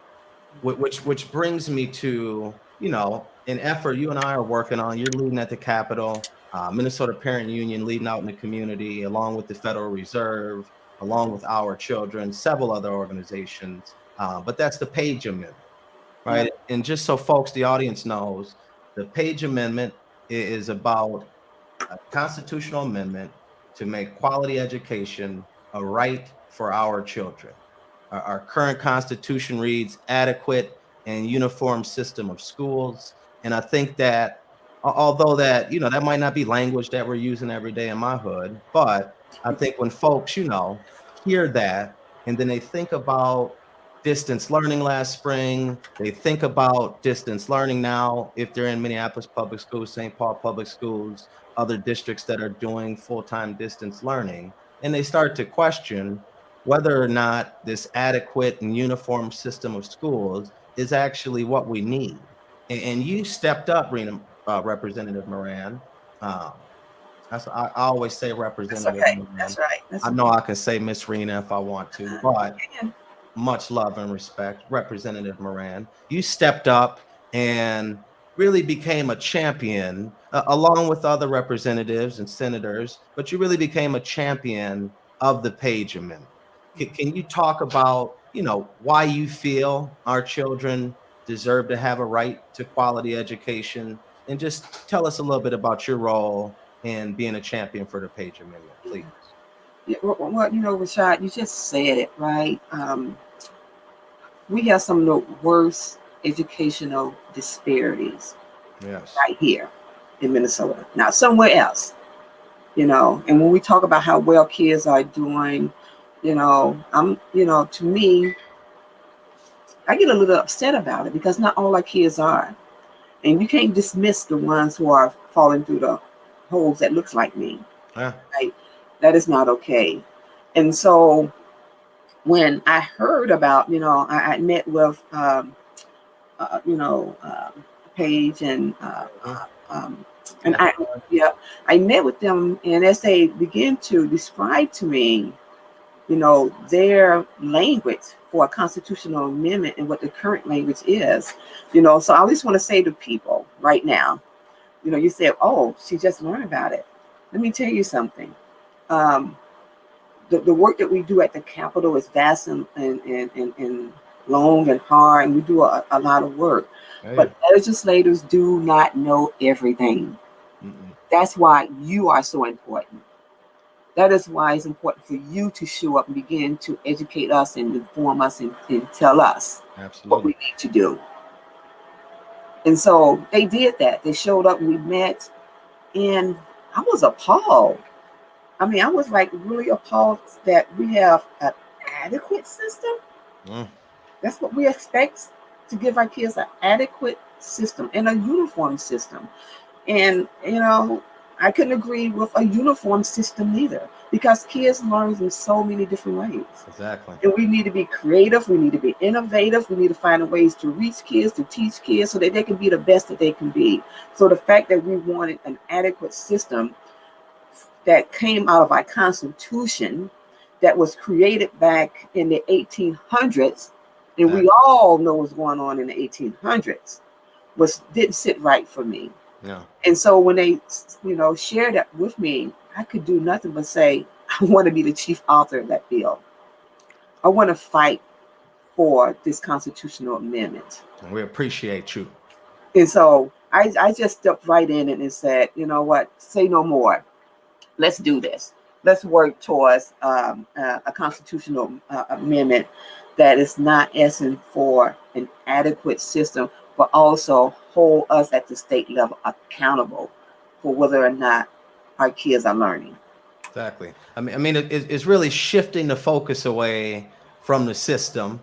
Which brings me to, an effort you and I are working on. You're leading at the Capitol, Minnesota Parent Union leading out in the community, along with the Federal Reserve, along with Our Children, several other organizations. But that's the Page Amendment, right? And just so folks, the audience knows, the Page Amendment is about a constitutional amendment to make quality education a right for our children. Our current Constitution reads adequate and uniform system of schools. And I think that although that, that might not be language that we're using every day in my hood, but I think when folks, hear that, and then they think about distance learning last spring, they think about distance learning now, if they're in Minneapolis Public Schools, St. Paul Public Schools, other districts that are doing full-time distance learning, and they start to question whether or not this adequate and uniform system of schools is actually what we need. And you stepped up, Rena, Representative Moran. I always say Representative Moran. That's right. I know I can say Miss Rena if I want to, but much love and respect, Representative Moran. You stepped up and really became a champion, along with other representatives and senators, but you really became a champion of the Page Amendment. Can you talk about, why you feel our children deserve to have a right to quality education, and just tell us a little bit about your role in being a champion for the Page Amendment, please. Yeah, well, Rashad, you just said it, right? We have some of the worst educational disparities right here in Minnesota. Now, somewhere else, and when we talk about how well kids are doing, to me, I get a little upset about it because not all our kids are. And you can't dismiss the ones who are falling through the holes that looks like me. Right? That is not okay. And so when I heard about, I met with, Paige and I met with them, and as they begin to describe to me, their language for a constitutional amendment and what the current language is, so I just want to say to people right now, you said, oh, she just learned about it. Let me tell you something. The work that we do at the Capitol is vast and long and hard, and we do a lot of work. But legislators do not know everything. That's why you are so important. That is why it's important for you to show up and begin to educate us and inform us and tell us what we need to do. And so they did that. They showed up and we met, and I was appalled. I mean, I was like really appalled that we have an adequate system. That's what we expect, to give our kids an adequate system and a uniform system. And, you know, I couldn't agree with a uniform system either, because kids learn in so many different ways. Exactly. And we need to be creative. We need to be innovative. We need to find ways to reach kids, to teach kids so that they can be the best that they can be. So the fact that we wanted an adequate system that came out of our Constitution, that was created back in the 1800s, and we all know what's going on in the 1800s, didn't sit right for me. Yeah. And so when they, you know, shared that with me, I could do nothing but say, I want to be the chief author of that bill. I want to fight for this constitutional amendment. And we appreciate you. And so I just stepped right in and said, you know what, say no more. Let's do this. Let's work towards a constitutional amendment that is not asking for an adequate system, but also hold us at the state level accountable for whether or not our kids are learning. Exactly. I mean, it's really shifting the focus away from the system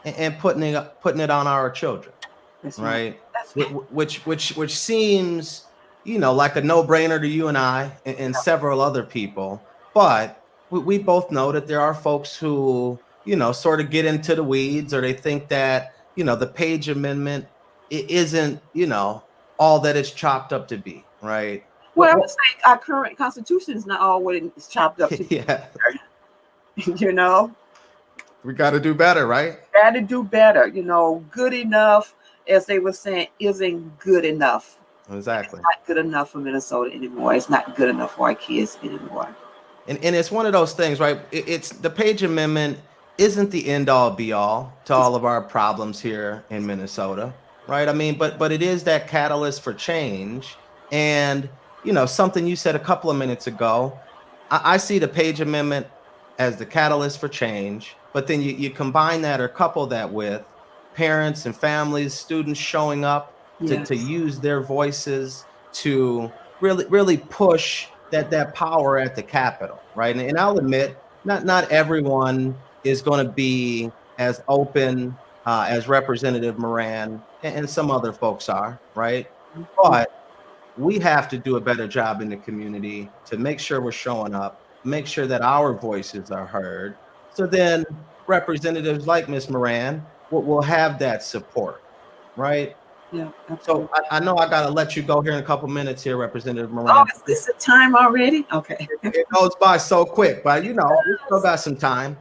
and putting it on our children. That's right? That's right. Which seems, you know, like a no-brainer to you and I and several other people, but we both know that there are folks who, you know, sort of get into the weeds, or they think that, you know, the Page Amendment, it isn't, you know, all that it's chopped up to be, right? Well, I would say our current Constitution is not all what it's chopped up to be. Yeah. You know? We got to do better, right? Got to do better. You know, good enough, as they were saying, isn't good enough. Exactly. It's not good enough for Minnesota anymore. It's not good enough for our kids anymore. And it's one of those things, right? It's the Page Amendment isn't the end all be all to all of our problems here in Minnesota, right? I mean, but it is that catalyst for change. And, you know, something you said a couple of minutes ago, I see the Page Amendment as the catalyst for change, but then you combine that or couple that with parents and families, students showing up to use their voices to really push that power at the Capitol, right? And I'll admit, not everyone is going to be as open as Representative Moran and some other folks are, right? But we have to do a better job in the community to make sure we're showing up, make sure that our voices are heard. So then representatives like Ms. Moran will have that support, right? Yeah. So I know I got to let you go here in a couple minutes here, Representative Moran. Oh, is this the time already? Okay. It goes by so quick, but you know, we still got some time.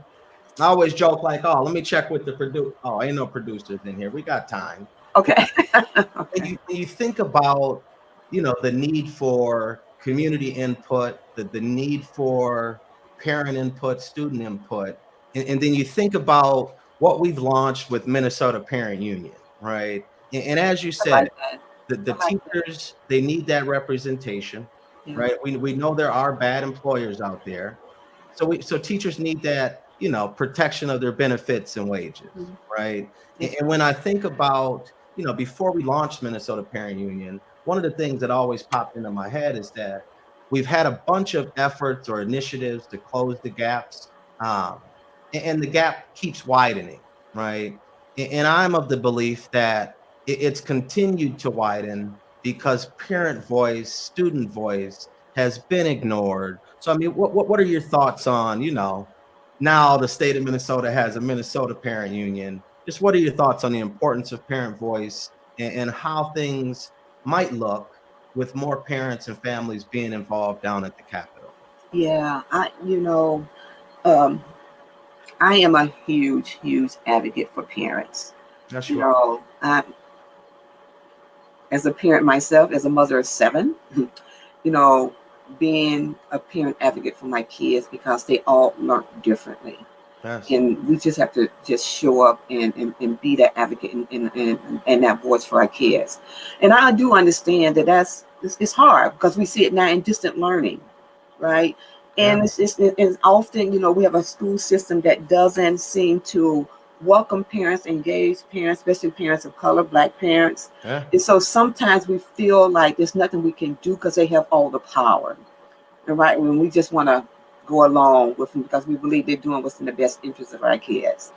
I always joke like, oh, let me check with the producer. Oh, ain't no producers in here. We got time. Okay. Okay. You think about, you know, the need for community input, the need for parent input, student input, and then you think about what we've launched with Minnesota Parent Union, right? And as you said, the teachers, they need that representation, right? We know there are bad employers out there. So teachers need that, you know, protection of their benefits and wages, right? And when I think about, you know, before we launched Minnesota Parent Union, one of the things that always popped into my head is that we've had a bunch of efforts or initiatives to close the gaps, and the gap keeps widening, right? And I'm of the belief that it's continued to widen because parent voice, student voice has been ignored. So, I mean, what are your thoughts on, you know, now the state of Minnesota has a Minnesota Parent Union. Just what are your thoughts on the importance of parent voice and how things might look with more parents and families being involved down at the Capitol? Yeah, I am a huge advocate for parents. That's you know, as a parent myself, as a mother of 7, you know, being a parent advocate for my kids because they all learn differently. Yes. And we just have to just show up and be that advocate and that voice for our kids. And I do understand that that's it's hard because we see it now in distant learning, right? And it's often, you know, we have a school system that doesn't seem to welcome parents, engage parents, especially parents of color, Black parents. Yeah. And so sometimes we feel like there's nothing we can do because they have all the power. And right, when we just want to go along with them because we believe they're doing what's in the best interest of our kids.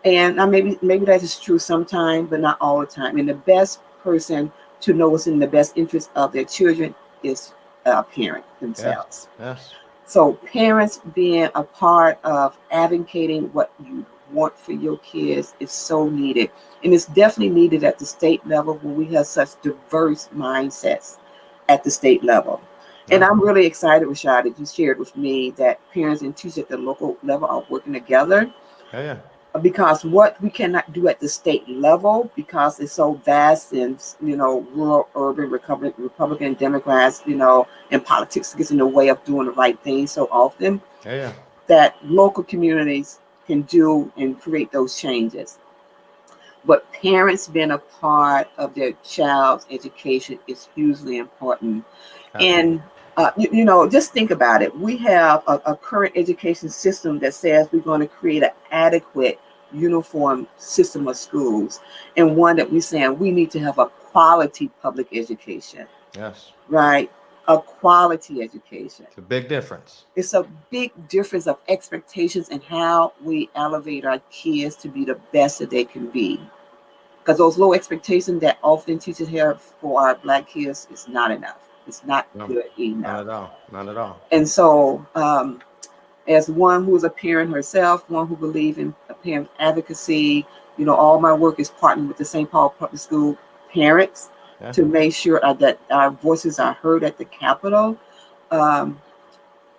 And maybe that is true sometimes, but not all the time. And the best person to know what's in the best interest of their children is a parent themselves. Yes. So parents being a part of advocating what you want for your kids is so needed. And it's definitely needed at the state level when we have such diverse mindsets at the state level. Yeah. And I'm really excited, Rashad, that you shared with me that parents and teachers at the local level are working together. Yeah. Because what we cannot do at the state level, because it's so vast and, you know, rural, urban, Republican, Democrats, you know, and politics gets in the way of doing the right thing so often, that local communities can do and create those changes. But parents being a part of their child's education is hugely important. And you know, just think about it. We have a current education system that says we're going to create an adequate uniform system of schools, and one that we're saying we need to have a quality public education. Yes. Right? A quality education. It's a big difference. It's a big difference of expectations and how we elevate our kids to be the best that they can be. Because those low expectations that often teachers have for our Black kids is not enough. It's not good enough. Not at all. And so, as one who is a parent herself, one who believes in parent advocacy, you know, all my work is partnering with the St. Paul Public School parents to make sure that our voices are heard at the Capitol.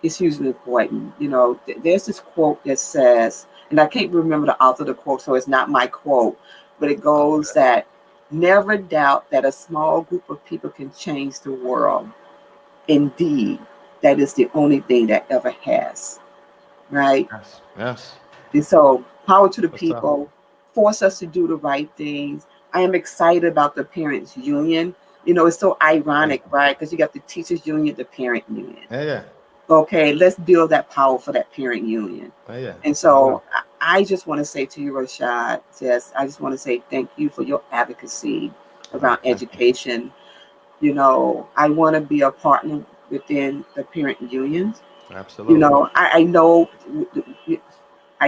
It's hugely important. You know, there's this quote that says, and I can't remember the author of the quote, so it's not my quote, but it goes that never doubt that a small group of people can change the world. Indeed, that is the only thing that ever has. Right? Yes. And so power to the people, force us to do the right things. I am excited about the parents union. You know, it's so ironic, right? Because you got the teachers union, the parent union. Yeah. Okay, let's build that power for that parent union. And so I just want to say to you, Rashad, I just want to say thank you for your advocacy around education. You know, I want to be a partner within the parent unions. Absolutely. You know, I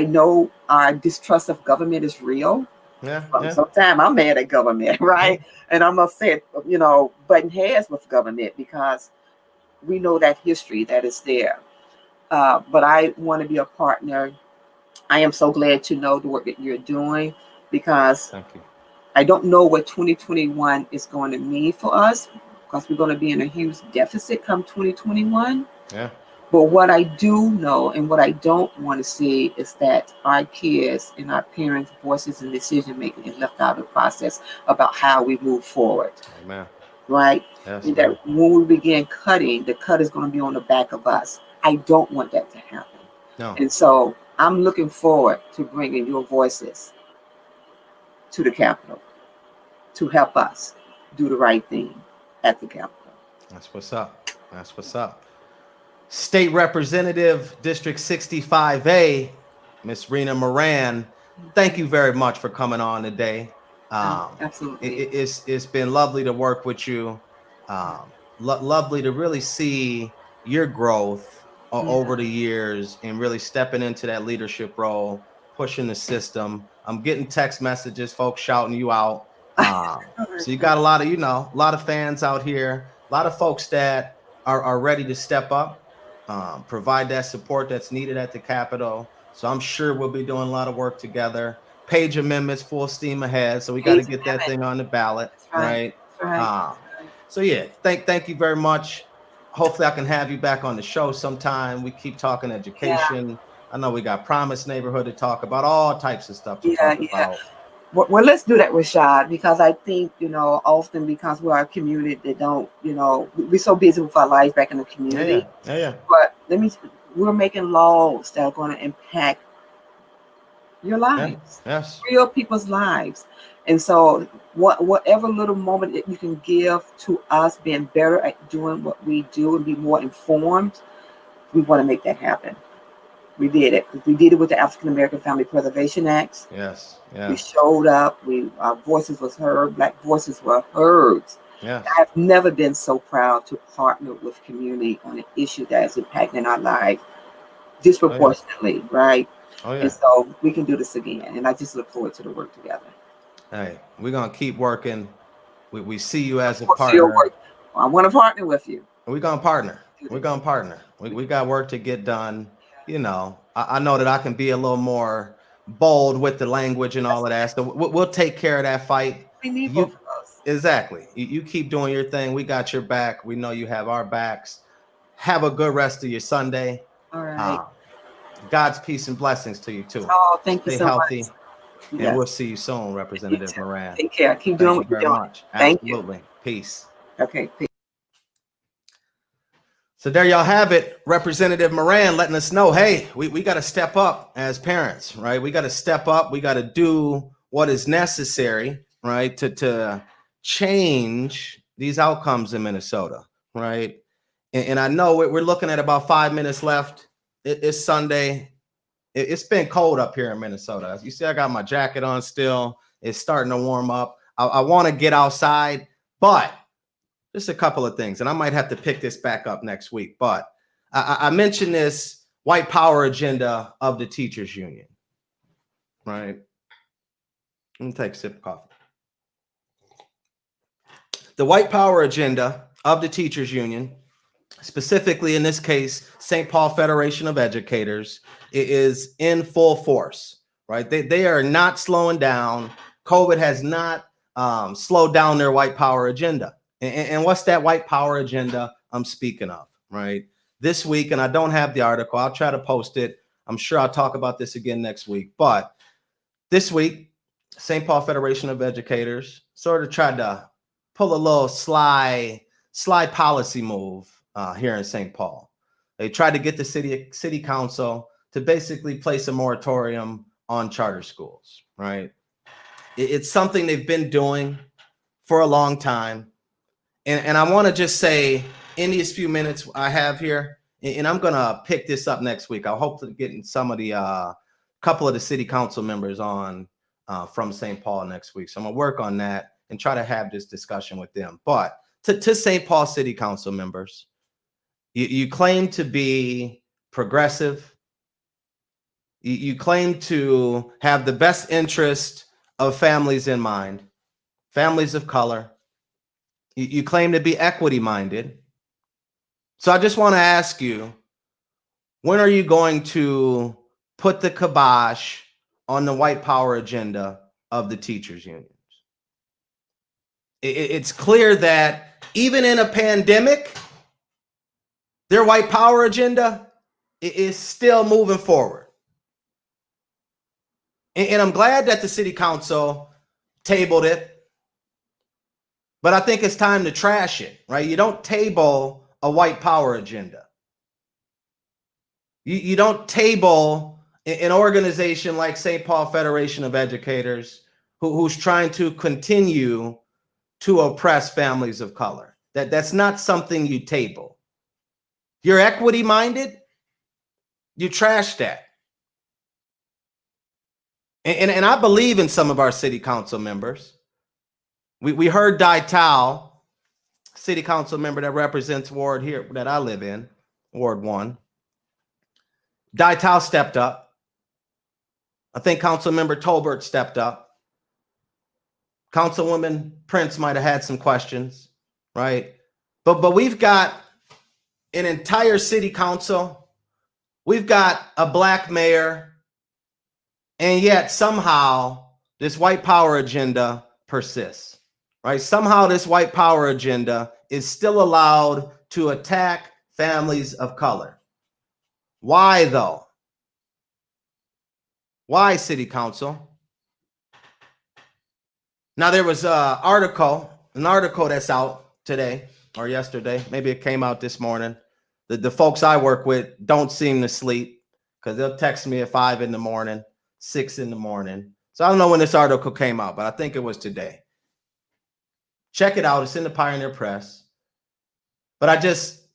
know our distrust of government is real. Sometimes I'm mad at government, right? And I'm upset, you know, butting heads with government because we know that history that is there. But I want to be a partner. I am so glad to know the work that you're doing because I don't know what 2021 is going to mean for us because we're going to be in a huge deficit come 2021. But what I do know and what I don't want to see is that our kids and our parents' voices and decision making is left out of the process about how we move forward. Amen. Right? And that when we begin cutting, the cut is going to be on the back of us. I don't want that to happen. No. And so I'm looking forward to bringing your voices to the Capitol to help us do the right thing at the Capitol. That's what's up. That's what's up. State Representative District 65A, Miss Rena Moran, thank you very much for coming on today. Absolutely. It's been lovely to work with you. Lovely to really see your growth over the years and really stepping into that leadership role, pushing the system. I'm getting text messages, folks shouting you out. So you got a lot of fans out here, a lot of folks that are ready to step up. Provide that support that's needed at the Capitol. So I'm sure we'll be doing a lot of work together. Page amendments, full steam ahead. So we got to get that thing on the ballot, right? So yeah, thank you very much. Hopefully I can have you back on the show sometime. We keep talking education. I know we got Promise Neighborhood to talk about, all types of stuff to talk about. Well, let's do that, Rashad, because I think, you know, often because we're a community that don't, you know, we're so busy with our lives back in the community. But we're making laws that are going to impact your lives, real people's lives. And so whatever little moment that you can give to us being better at doing what we do and be more informed, we want to make that happen. We did it. We did it with the African American Family Preservation Act. Yes. We showed up. Our voices was heard. Black voices were heard. Yes. I've never been so proud to partner with community on an issue that is impacting our life disproportionately, right? Oh yeah. And so we can do this again. And I just look forward to the work together. Hey, we're gonna keep working. We see you as a partner. I want to partner with you. We're gonna partner. We're gonna partner. We got work to get done. You know, I know that I can be a little more bold with the language and all of that. So we'll take care of that fight. We need both of us. Exactly. You keep doing your thing. We got your back. We know you have our backs. Have a good rest of your Sunday. All right. God's peace and blessings to you too. Oh, thank you Stay so healthy. much. And Yes. we'll see you soon, Representative Moran. Take care. Keep doing what you're doing. Much. Thank Absolutely. Peace. Okay. Peace. So there y'all have it. Representative Moran letting us know, hey, we got to step up as parents, right? We got to step up. We got to do what is necessary, right, to change these outcomes in Minnesota, right? And I know we're looking at about 5 minutes left. It's Sunday. It's been cold up here in Minnesota. As you see, I got my jacket on still. It's starting to warm up. I want to get outside, but just a couple of things, and I might have to pick this back up next week. But I mentioned this white power agenda of the teachers union, right? Let me take a sip of coffee. The white power agenda of the teachers union, specifically in this case, St. Paul Federation of Educators, is in full force, right? They are not slowing down. COVID has not slowed down their white power agenda. And what's that white power agenda I'm speaking of, right? This week, and I don't have the article, I'll try to post it. I'm sure I'll talk about this again next week. But this week, St. Paul Federation of Educators sort of tried to pull a little sly policy move here in St. Paul. They tried to get the city council to basically place a moratorium on charter schools, right? It's something they've been doing for a long time. And I want to just say in these few minutes I have here, and I'm going to pick this up next week. I'll hopefully get some of the couple of the city council members on from St. Paul next week. So I'm going to work on that and try to have this discussion with them. But to St. Paul city council members, you claim to be progressive. You claim to have the best interest of families in mind, families of color. You claim to be equity minded. So I just want to ask you, when are you going to put the kibosh on the white power agenda of the teachers unions? It's clear that even in a pandemic, their white power agenda is still moving forward. And I'm glad that the city council tabled it. But I think it's time to trash it, right? You don't table a white power agenda. You don't table an organization like St. Paul Federation of Educators who's trying to continue to oppress families of color. That's not something you table. You're equity minded, you trash that. And I believe in some of our city council members. We heard Dital, city council member that represents ward here that I live in, Ward 1. Dital stepped up. I think Councilmember Tolbert stepped up. Councilwoman Prince might have had some questions, right? But we've got an entire city council. We've got a black mayor. And yet somehow this white power agenda persists. Right? Somehow this white power agenda is still allowed to attack families of color. Why though? Why, city council? Now there was an article that's out today or yesterday. Maybe it came out this morning. The folks I work with don't seem to sleep because they'll text me at 5 in the morning, 6 in the morning. So I don't know when this article came out, but I think it was today. Check it out. It's in the Pioneer Press. But I just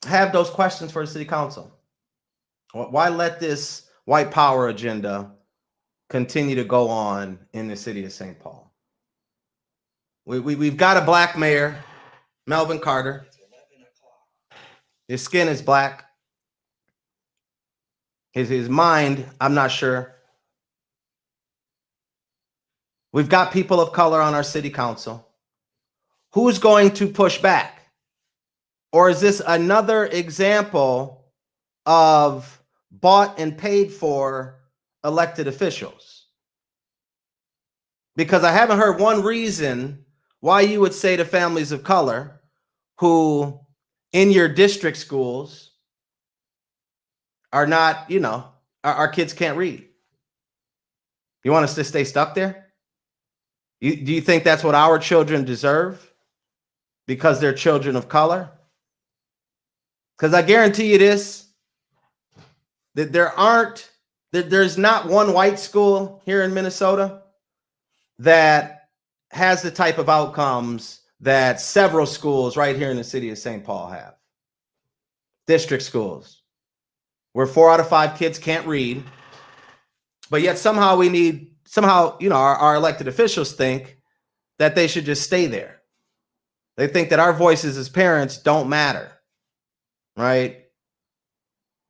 have those questions for the city council. Why let this white power agenda continue to go on in the city of St. Paul? We've got a black mayor, Melvin Carter. His skin is black. His mind, I'm not sure. We've got people of color on our city council. Who's going to push back? Or is this another example of bought and paid for elected officials? Because I haven't heard one reason why you would say to families of color who in your district schools are not, our kids can't read. You want us to stay stuck there? Do you think that's what our children deserve because they're children of color? Because I guarantee you this, that there's not one white school here in Minnesota that has the type of outcomes that several schools right here in the city of St. Paul have. District schools, where 4 out of 5 kids can't read, but yet somehow our elected officials think that they should just stay there. They think that our voices as parents don't matter, right?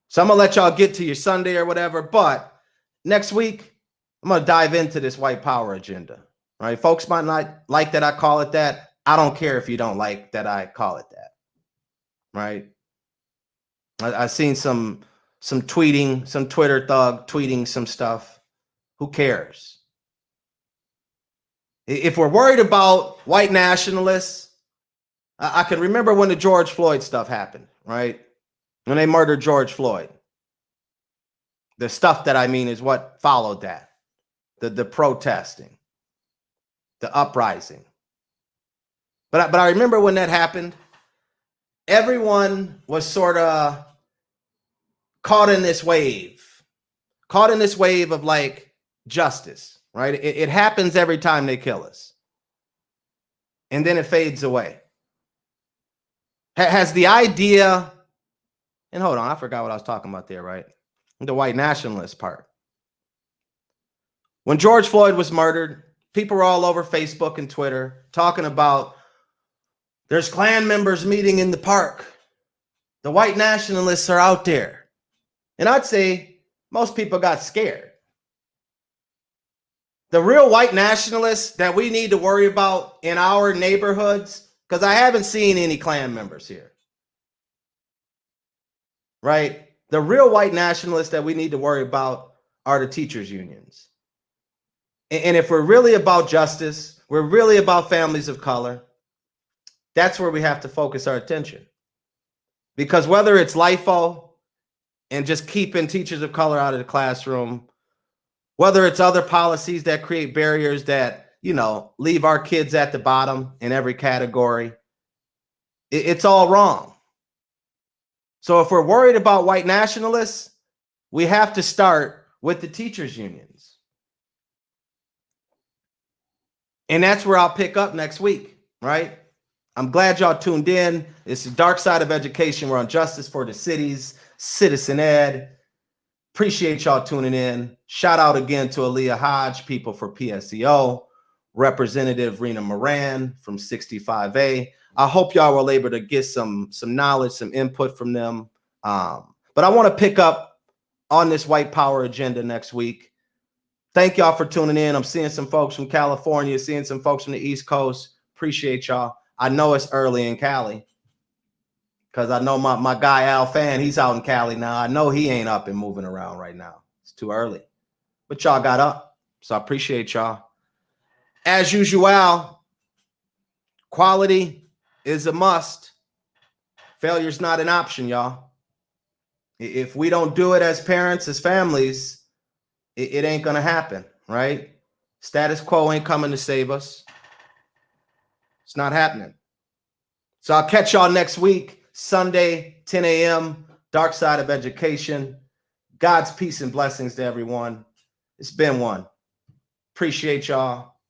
So I'm gonna let y'all get to your Sunday or whatever, but next week, I'm gonna dive into this white power agenda, right? Folks might not like that I call it that. I don't care if you don't like that I call it that, right? I've seen some tweeting, some Twitter thug tweeting some stuff. Who cares? If we're worried about white nationalists, I can remember when the George Floyd stuff happened, right? When they murdered George Floyd. The stuff that I mean is what followed that. The protesting, the uprising. But I remember when that happened, everyone was sort of caught in this wave of like justice, right? It happens every time they kill us. And then it fades away. Has the idea, and hold on, I forgot what I was talking about there, right? The white nationalist part. When George Floyd was murdered, people were all over Facebook and Twitter talking about there's Klan members meeting in the park. The white nationalists are out there. And I'd say most people got scared. The real white nationalists that we need to worry about in our neighborhoods, because I haven't seen any Klan members here, right? The real white nationalists that we need to worry about are the teachers' unions. And if we're really about justice, we're really about families of color, that's where we have to focus our attention. Because whether it's LIFO and just keeping teachers of color out of the classroom, whether it's other policies that create barriers that, leave our kids at the bottom in every category, it's all wrong. So if we're worried about white nationalists, we have to start with the teachers' unions. And that's where I'll pick up next week, right? I'm glad y'all tuned in. It's the dark side of education. We're on Justice for the Cities, Citizen Ed. Appreciate y'all tuning in. Shout out again to Aaliyah Hodge, people for PSEO, Representative Rena Moran from 65A. I hope y'all were able to get some knowledge, some input from them. But I want to pick up on this white power agenda next week. Thank y'all for tuning in. I'm seeing some folks from California, seeing some folks from the East Coast. Appreciate y'all. I know it's early in Cali because I know my guy Al Fan, he's out in Cali now. I know he ain't up and moving around right now. It's too early. But y'all got up, so I appreciate y'all. As usual, quality is a must. Failure's not an option, y'all. If we don't do it as parents, as families, it ain't going to happen, right? Status quo ain't coming to save us. It's not happening. So I'll catch y'all next week, Sunday, 10 a.m., Dark Side of Education. God's peace and blessings to everyone. It's been one. Appreciate y'all.